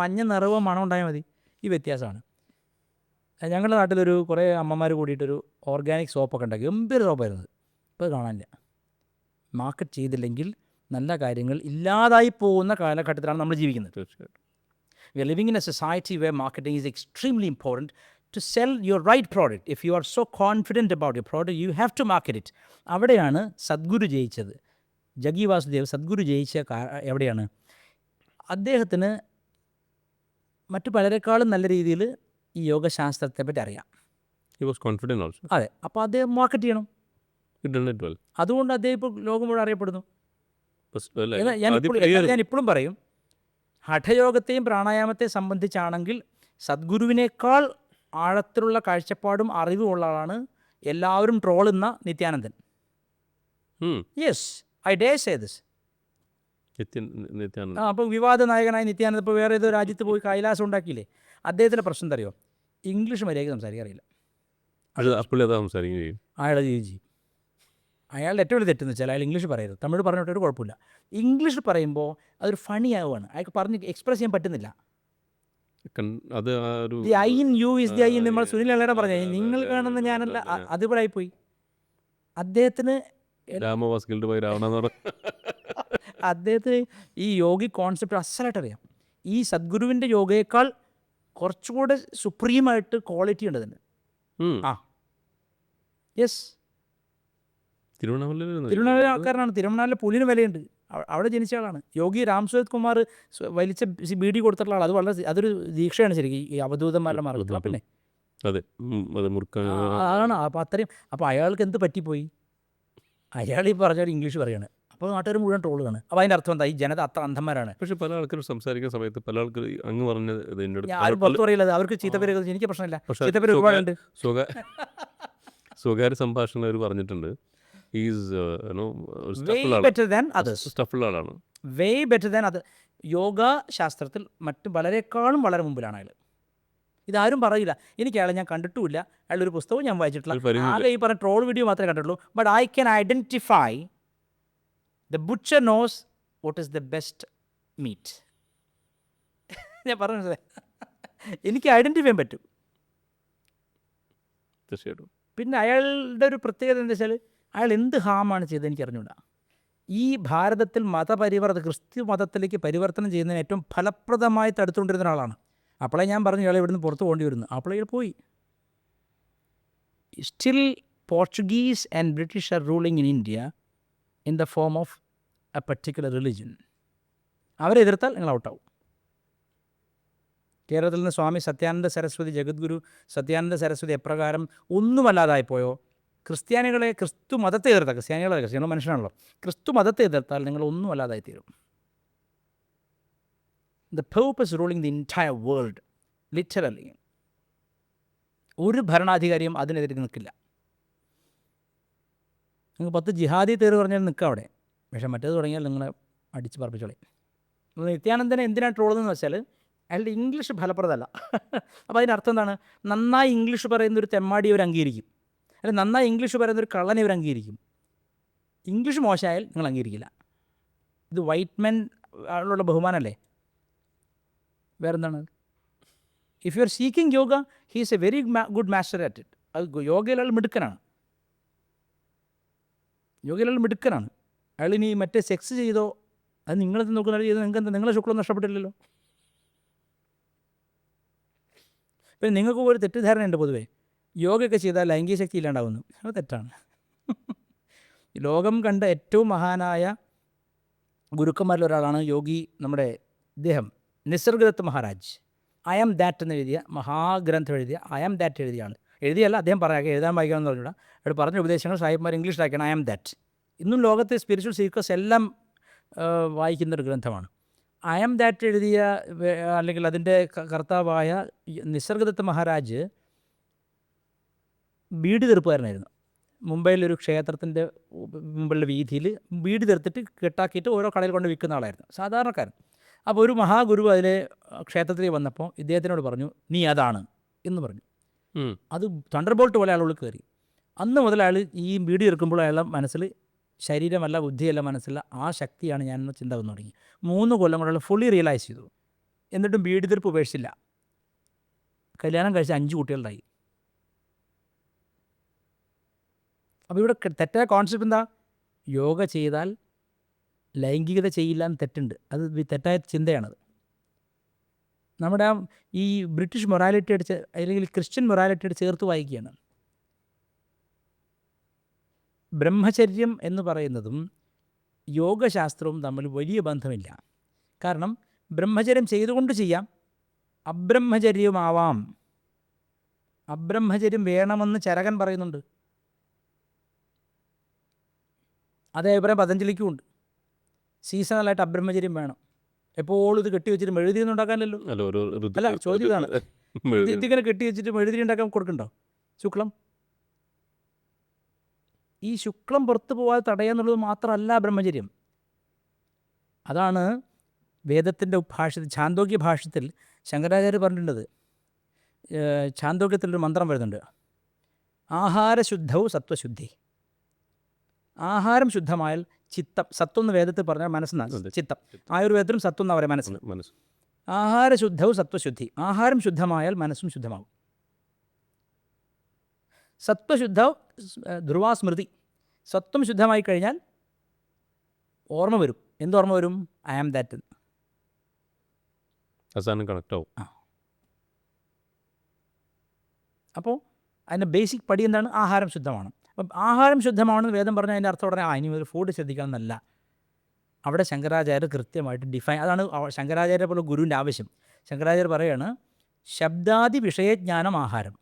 മഞ്ഞ നിറവോ മണം ഉണ്ടായാൽ മതി. ഈ വ്യത്യാസമാണ്. ഞങ്ങളുടെ നാട്ടിലൊരു കുറേ അമ്മമാർ കൂടിയിട്ടൊരു ഓർഗാനിക് സോപ്പൊക്കെ ഉണ്ടാക്കി, ഗംഭീര സോപ്പായിരുന്നു. ഇപ്പോൾ കാണാനില്ല. മാർക്കറ്റ് ചെയ്തില്ലെങ്കിൽ നല്ല കാര്യങ്ങൾ ഇല്ലാതായി പോകുന്ന കാലഘട്ടത്തിലാണ് നമ്മൾ ജീവിക്കുന്നത്. തീർച്ചയായിട്ടും. We are living in a society where marketing is extremely important. To sell your right product, if you are so confident about your product, you have to market it. അവിടെയാണ് സദ്ഗുരു ജയിച്ചത്. ജഗി വാസുദേവ് സദ്ഗുരു ജയിച്ച എവിടെയാണ്? അദ്ദേഹത്തിന് മറ്റു പലരെക്കാളും നല്ല രീതിയിൽ ഈ യോഗശാസ്ത്രത്തെ പറ്റി അറിയാം. He was confident also. അതെ, അപ്പോൾ അദ്ദേഹം മാർക്കറ്റ് ചെയ്യണം. He done it well. അതുകൊണ്ട് അദ്ദേഹം ഇപ്പോൾ ലോകം മുഴുവൻ അറിയപ്പെടുന്നു. Well, ഞാൻ ഇപ്പോഴും പറയും, ഹഠയോഗത്തെയും പ്രാണായാമത്തെ സംബന്ധിച്ചാണെങ്കിൽ സദ്ഗുരുവിനേക്കാൾ ആഴത്തിലുള്ള കാഴ്ചപ്പാടും അറിവും ഉള്ള ആളാണ് എല്ലാവരും ട്രോളുന്ന Nithyanandan. Yes, I dare say this. Nithyananda. അപ്പോൾ വിവാദ നായകനായ നിത്യാനന്ദ ഇപ്പോൾ വേറെ ഏതോ രാജ്യത്ത് പോയി കൈലാസം ഉണ്ടാക്കിയില്ലേ. അദ്ദേഹത്തിൻ്റെ പ്രശ്നം തറിയോ? ഇംഗ്ലീഷ് മര്യാദയ്ക്ക് സംസാരിക്കാൻ അറിയില്ല. അപ്പോൾ അതാ സംസാരിക്കുകയും ചെയ്യും. അയാളുടെ ജീവി അയാളുടെ ഏറ്റവും വലിയ തെറ്റെന്ന് വെച്ചാൽ അയാൾ ഇംഗ്ലീഷ് പറയരുത്. തമിഴ് പറഞ്ഞിട്ടൊരു കുഴപ്പമില്ല. ഇംഗ്ലീഷ് പറയുമ്പോൾ അതൊരു ഫണി ആവുകയാണ്. അയാൾക്ക് പറഞ്ഞ് എക്സ്പ്രസ് ചെയ്യാൻ പറ്റുന്നില്ല. അത് ആ ഒരു the I in you is the I in, നമ്മൾ സുനിൽ അല്ലയുടെ പറഞ്ഞ നിങ്ങൾ കാണുന്ന ഞാനല്ല, അതുപോലെ ആയിപ്പോയി. അദ്ദേഹത്തിന് രാമവാസ് ഗിൽഡ് ബൈ രാവണ അദ്ദേഹത്തിന് ഈ യോഗി കോൺസെപ്റ്റ് അസലായിട്ട് അറിയാം. ഈ സദ്ഗുരുവിൻ്റെ യോഗയേക്കാൾ കുറച്ചുകൂടെ സുപ്രീമായിട്ട് ക്വാളിറ്റി ഉണ്ട് അതിന്. യെസ്, തിരുവണ്ണാമല ആൾക്കാരനാണ്. തിരുവണ്ണാമല പുലിന് വിലയുണ്ട്. അവിടെ ജനിച്ച ആളാണ്. യോഗി രാം സുരത് കുമാർ വലിച്ച ബീഡി കൊടുത്തിട്ടുള്ള ആൾ. അത് വളരെ അതൊരു ദീക്ഷയാണ് ശരിക്കും, ഈ അവധൂതന്മാരുടെ മാർഗത്തിൽ. പിന്നെ അതാണ്. അപ്പോൾ അത്രയും. അപ്പോൾ അയാൾക്ക് എന്ത് പറ്റിപ്പോയി? അയാൾ ഈ പറഞ്ഞാൽ ഇംഗ്ലീഷ് പറയുകയാണ്. അപ്പോൾ നാട്ടുകാർ മുഴുവൻ ട്രോളുകയാണ്. അപ്പോൾ അതിൻ്റെ അർത്ഥം എന്താ? ഈ ജനത അത്ര അന്ധന്മാരാണ്. പക്ഷേ പല ആൾക്കാരും സംസാരിക്കുന്ന സമയത്ത് പല ആൾക്കാർ അങ്ങ് പറഞ്ഞത് ആരും പുറത്ത് പറയില്ല. അവർക്ക് ചീത്തപ്പേര്, എനിക്ക് പ്രശ്നമില്ല, ചീത്തപ്പേര് ഒരുപാടുണ്ട്. സ്വകാര്യ സംഭാഷണങ്ങൾ അവർ പറഞ്ഞിട്ടുണ്ട്, യോഗ ശാസ്ത്രത്തിൽ മറ്റ് പലരെക്കാളും വളരെ മുമ്പിലാണ് അയാൾ. ഇതാരും പറയില്ല. എനിക്ക് അയാളെ ഞാൻ കണ്ടിട്ടുമില്ല, അയാളൊരു പുസ്തകവും ഞാൻ വായിച്ചിട്ടില്ല. ആകെ ഈ പറഞ്ഞ ട്രോൾ വീഡിയോ മാത്രമേ കണ്ടിട്ടുള്ളൂ. But I can identify the butcher knows what is the best meat. ഞാൻ പറഞ്ഞത് എനിക്ക് ഐഡൻറ്റിഫൈ ചെയ്യാൻ പറ്റും. തീർച്ചയായിട്ടും. പിന്നെ അയാളുടെ ഒരു പ്രത്യേകത എന്താ വെച്ചാൽ, അയാൾ എന്ത് ഹാമാണ് ചെയ്തത് എനിക്ക് അറിഞ്ഞുകൂടാ. ഈ ഭാരതത്തിൽ ക്രിസ്തു മതത്തിലേക്ക് പരിവർത്തനം ചെയ്യുന്നതിന് ഏറ്റവും ഫലപ്രദമായി തടുത്തുകൊണ്ടിരുന്ന ഒരാളാണ്. അപ്പോഴേ ഞാൻ പറഞ്ഞു ഇയാളെ ഇവിടുന്ന് പുറത്ത് പോകേണ്ടി വരുന്നു. അപ്പോഴേ പോയി. Still Portuguese and British are ruling in India in the form of a particular religion. അവരെ എതിർത്താൽ നിങ്ങൾ ഔട്ടാവും. കേരളത്തിൽ നിന്ന് സ്വാമി സത്യാനന്ദ സരസ്വതി, ജഗദ്ഗുരു സത്യാനന്ദ സരസ്വതി എപ്രകാരം ഒന്നുമല്ലാതായിപ്പോയോ, ക്രിസ്ത്യാനികളെ ക്രിസ്തു മതത്തെ എതിർത്താൽ, ക്രിസ്ത്യാനികൾ മനുഷ്യനാണല്ലോ, ക്രിസ്തു മതത്തെ എതിർത്താൽ നിങ്ങൾ ഒന്നുമല്ലാതായി തീരും. The pope is ruling the entire world literally. ഒരു ഭരണാധികാരിയും അതിനെതിരെ നിൽക്കില്ല. നിങ്ങൾ 10 ജിഹാദി തേര് പറഞ്ഞാൽ നിൽക്കുക അവിടെ. പക്ഷേ മറ്റേത് തുടങ്ങിയാൽ നിങ്ങളെ അടിച്ച് പറപ്പിച്ചോളെ. നിത്യാനന്ദനെ എന്തിനാണ് ട്രോളെന്ന് വെച്ചാൽ അയാളുടെ ഇംഗ്ലീഷ് ഫലപ്രദമല്ല. അപ്പോൾ അതിൻ്റെ അർത്ഥം എന്താണ്? നന്നായി ഇംഗ്ലീഷ് പറയുന്നൊരു തെമ്മാടി അവർ അംഗീകരിക്കും, അല്ലെങ്കിൽ നന്നായി ഇംഗ്ലീഷ് പറയുന്നൊരു കള്ളനെ അവർ അംഗീകരിക്കും. ഇംഗ്ലീഷ് മോശമായാൽ നിങ്ങൾ അംഗീകരിക്കില്ല. ഇത് വൈറ്റ് മെൻ ആളുള്ള ബഹുമാനമല്ലേ? വേറെന്താണ്? If you are seeking yoga, he is a very good master at it. അത് യോഗയിൽ അയാൾ മിടുക്കനാണ്. യോഗയിൽ അയാൾ മിടുക്കനാണ്. അയാൾ ഇനി മറ്റേ സെക്സ് ചെയ്തോ അത് നിങ്ങളത് നോക്കുന്ന ചെയ്ത് നിങ്ങൾക്ക് എന്താ, നിങ്ങളെ ശുക്ലം നഷ്ടപ്പെട്ടില്ലല്ലോ. പിന്നെ നിങ്ങൾക്ക് ഒരു തെറ്റിദ്ധാരണയുണ്ട് പൊതുവേ, യോഗയൊക്കെ ചെയ്താൽ ലൈംഗിക ശക്തി ഇല്ലാണ്ടാവുന്നു. അത് തെറ്റാണ്. ലോകം കണ്ട ഏറ്റവും മഹാനായ ഗുരുക്കന്മാരിൽ ഒരാളാണ് യോഗി, നമ്മുടെ ഇദ്ദേഹം നിസർഗദത്ത് മഹാരാജ്. ഐ ആം ദാറ്റ് എന്ന് എഴുതിയ മഹാഗ്രന്ഥം എഴുതിയ, ഐ ആം ദാറ്റ് എഴുതിയല്ല അദ്ദേഹം പറയാം, എഴുതാൻ വായിക്കാമെന്ന് പറഞ്ഞില്ല. അവിടെ പറഞ്ഞ ഉപദേശങ്ങൾ സാഹിബ്മാർ ഇംഗ്ലീഷിലാക്കിയാണ് ഐ ആം ദാറ്റ്. ഇന്നും ലോകത്തെ സ്പിരിച്വൽ സീക്കേഴ്സ് എല്ലാം വായിക്കുന്നൊരു ഗ്രന്ഥമാണ്. ഐ ആം ദാറ്റ് എഴുതിയ അല്ലെങ്കിൽ അതിൻ്റെ കർത്താവായ നിസർഗദത്ത് മഹാരാജ് ബീഡി തെറുപ്പുകാരനായിരുന്നു. മുംബൈയിലൊരു ക്ഷേത്രത്തിൻ്റെ മുമ്പിലുള്ള വീതിയിൽ ബീഡി തെറുത്തിട്ട് കെട്ടാക്കിയിട്ട് ഓരോ കടയിൽ കൊണ്ട് വിൽക്കുന്ന ആളായിരുന്നു, സാധാരണക്കാരൻ. അപ്പോൾ ഒരു മഹാഗുരു അതിലെ ക്ഷേത്രത്തിൽ വന്നപ്പോൾ ഇദ്ദേഹത്തിനോട് പറഞ്ഞു, നീ അതാണ് എന്ന് പറഞ്ഞു. അത് തണ്ടർബോൾട്ട് പോലെ അയാളുള്ളിൽ കയറി. അന്ന് മുതൽ അയാൾ ഈ ബീഡി എടുക്കുമ്പോൾ അയാളുടെ മനസ്സിൽ ശരീരമല്ല, ബുദ്ധിയല്ല, മനസ്സില്ല, ആ ശക്തിയാണ് ഞാനെന്ന് ചിന്ത വന്നു തുടങ്ങി. 3 കൊല്ലം കൊണ്ട് ഫുള്ളി റിയലൈസ് ചെയ്തു. എന്നിട്ടും ബീഡി തെറുപ്പ് ഉപേക്ഷിച്ചില്ല. കല്യാണം കഴിച്ച 5 കുട്ടികളുണ്ടായി. അപ്പോൾ ഇവിടെ തെറ്റായ കോൺസെപ്റ്റ് എന്താ? യോഗ ചെയ്താൽ ലൈംഗികത ചെയ്യില്ല എന്ന് തെറ്റുണ്ട്. അത് തെറ്റായ ചിന്തയാണത്. നമ്മുടെ ഈ ബ്രിട്ടീഷ് മൊറാലിറ്റിയോട് അല്ലെങ്കിൽ ക്രിസ്ത്യൻ മൊറാലിറ്റിയോട് ചേർത്ത് വായിക്കുകയാണ്. ബ്രഹ്മചര്യം എന്ന് പറയുന്നതും യോഗശാസ്ത്രവും തമ്മിൽ വലിയ ബന്ധമില്ല. കാരണം ബ്രഹ്മചര്യം ചെയ്തുകൊണ്ട് ചെയ്യാം, അബ്രഹ്മചര്യമാവാം. അബ്രഹ്മചര്യം വേണമെന്ന് ചരകൻ പറയുന്നുണ്ട്. അതേ അഭിപ്രായം പതഞ്ജലിക്കും ഉണ്ട്. സീസണലായിട്ട് അബ്രഹ്മചര്യം വേണം. എപ്പോഴും ഇത് കെട്ടി വെച്ചിട്ട് മെഴുതിരി ഉണ്ടാക്കാനല്ലോ. അല്ല, ചോദ്യം ഇതാണ്, ഇതിങ്ങനെ കെട്ടി വെച്ചിട്ട് മെഴുതിരി ഉണ്ടാക്കാൻ കൊടുക്കണ്ടോ ശുക്ലം? ഈ ശുക്ലം പുറത്ത് പോകാതെ തടയാന്നുള്ളത് മാത്രമല്ല ബ്രഹ്മചര്യം. അതാണ് വേദത്തിൻ്റെ ഭാഷ്യത്തിൽ, ഛാന്തോക്യ ഭാഷ്യത്തിൽ ശങ്കരാചാര്യ പറഞ്ഞിട്ടുള്ളത്. ഛാന്തോക്യത്തിലൊരു മന്ത്രം വരുന്നുണ്ട്, ആഹാരശുദ്ധവും സത്വശുദ്ധി. ആഹാരം ശുദ്ധമായാൽ ചിത്തം, സത്വം എന്ന് വേദത്തിൽ പറഞ്ഞാൽ മനസ്സെന്നാണ്, ചിത്തം. ആയുർവേദത്തിലും സത്വം എന്നാ പറയുക, മനസ്സ്. ആഹാരശുദ്ധവും സത്വശുദ്ധി. ആഹാരം ശുദ്ധമായാൽ മനസ്സും ശുദ്ധമാകും. സത്വശുദ്ധ ധ്രുവാസ്മൃതി. സത്വം ശുദ്ധമായി കഴിഞ്ഞാൽ ഓർമ്മ വരും. എന്തോർമ്മ വരും? I am that. കണക്ട് ആവും. അപ്പോൾ അതിൻ്റെ ബേസിക് പടി എന്താണ്? ആഹാരം ശുദ്ധമാണ്. അപ്പം ആഹാരം ശുദ്ധമാണെന്ന് വേദം പറഞ്ഞാൽ അതിൻ്റെ അർത്ഥം ഉടനെ ഇനി ഒരു ഫുഡ് ശ്രദ്ധിക്കണം എന്നല്ല. അവിടെ ശങ്കരാചാര്യർ കൃത്യമായിട്ട് ഡിഫൈൻ, അതാണ് ശങ്കരാചാര്യ പോലെ ഗുരുവിൻ്റെ ആവശ്യം. ശങ്കരാചാര്യർ പറയുകയാണ്, ശബ്ദാദി വിഷയജ്ഞാനം ആഹാരം.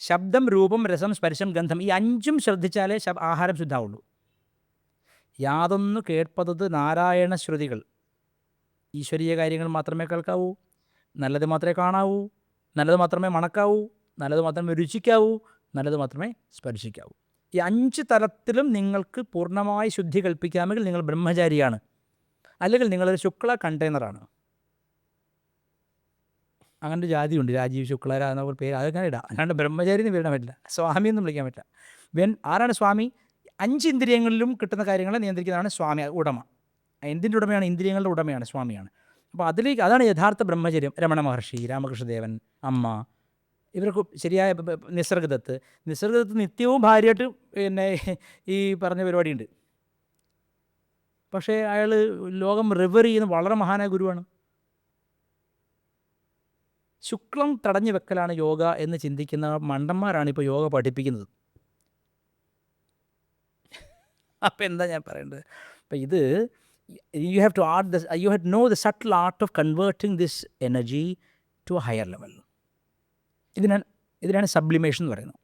ശബ്ദം, രൂപം, രസം, സ്പർശം, ഗന്ധം, ഈ 5ഉം ശ്രദ്ധിച്ചാലേ ആഹാരം ശുദ്ധമാവുള്ളൂ. യാതൊന്നു കേൾപ്പതത് നാരായണ ശ്രുതികൾ. ഈശ്വരീയ കാര്യങ്ങൾ മാത്രമേ കേൾക്കാവൂ, നല്ലത് മാത്രമേ കാണാവൂ, നല്ലത് മാത്രമേ മണക്കാവൂ, നല്ലത് മാത്രമേ രുചിക്കാവൂ, നല്ലത് മാത്രമേ സ്പർശിക്കാവൂ. ഈ 5 തലത്തിലും നിങ്ങൾക്ക് പൂർണ്ണമായി ശുദ്ധി കൽപ്പിക്കാമെങ്കിൽ നിങ്ങൾ ബ്രഹ്മചാരിയാണ്, അല്ലെങ്കിൽ നിങ്ങളൊരു ശുക്ല കണ്ടെയ്നറാണ്. അങ്ങനെ ഒരു ജാതിയുണ്ട്, രാജീവ് ശുക്ല എന്ന പേര്, അതൊക്കെ ഇടാം. അല്ലാണ്ട് ബ്രഹ്മചാരി എന്ന് വിടാൻ പറ്റില്ല, സ്വാമി എന്നും വിളിക്കാൻ പറ്റില്ല. ആരാണ് സ്വാമി? 5 ഇന്ദ്രിയങ്ങളിലും കിട്ടുന്ന കാര്യങ്ങളെ നിയന്ത്രിക്കുന്നതാണ് സ്വാമി, ഉടമ. എന്തിൻ്റെ ഉടമയാണ്? ഇന്ദ്രിയങ്ങളുടെ ഉടമയാണ്, സ്വാമിയാണ്. അപ്പോൾ അതിലേക്ക്, അതാണ് യഥാർത്ഥ ബ്രഹ്മചര്യം. രമണ മഹർഷി, രാമകൃഷ്ണദേവൻ, അമ്മ, ഇവർക്ക് ശരിയായ നിസർഗദത്ത് നിത്യവും ഭാര്യയായിട്ട് പിന്നെ ഈ പറഞ്ഞ പരിപാടിയുണ്ട്. പക്ഷേ അയാൾ ലോകം റിവർ ചെയ്യുന്ന വളരെ മഹാനായ ഗുരുവാണ്. ശുക്ലം തടഞ്ഞു വെക്കലാണ് യോഗ എന്ന് ചിന്തിക്കുന്ന മണ്ടന്മാരാണ് ഇപ്പോൾ യോഗ പഠിപ്പിക്കുന്നത്. അപ്പം എന്താ ഞാൻ പറയേണ്ടത്? അപ്പം ഇത് you have to know the subtle art of converting this energy to a higher level. ഇതിനാണ് സബ്ലിമേഷൻ എന്ന് പറയുന്നത്.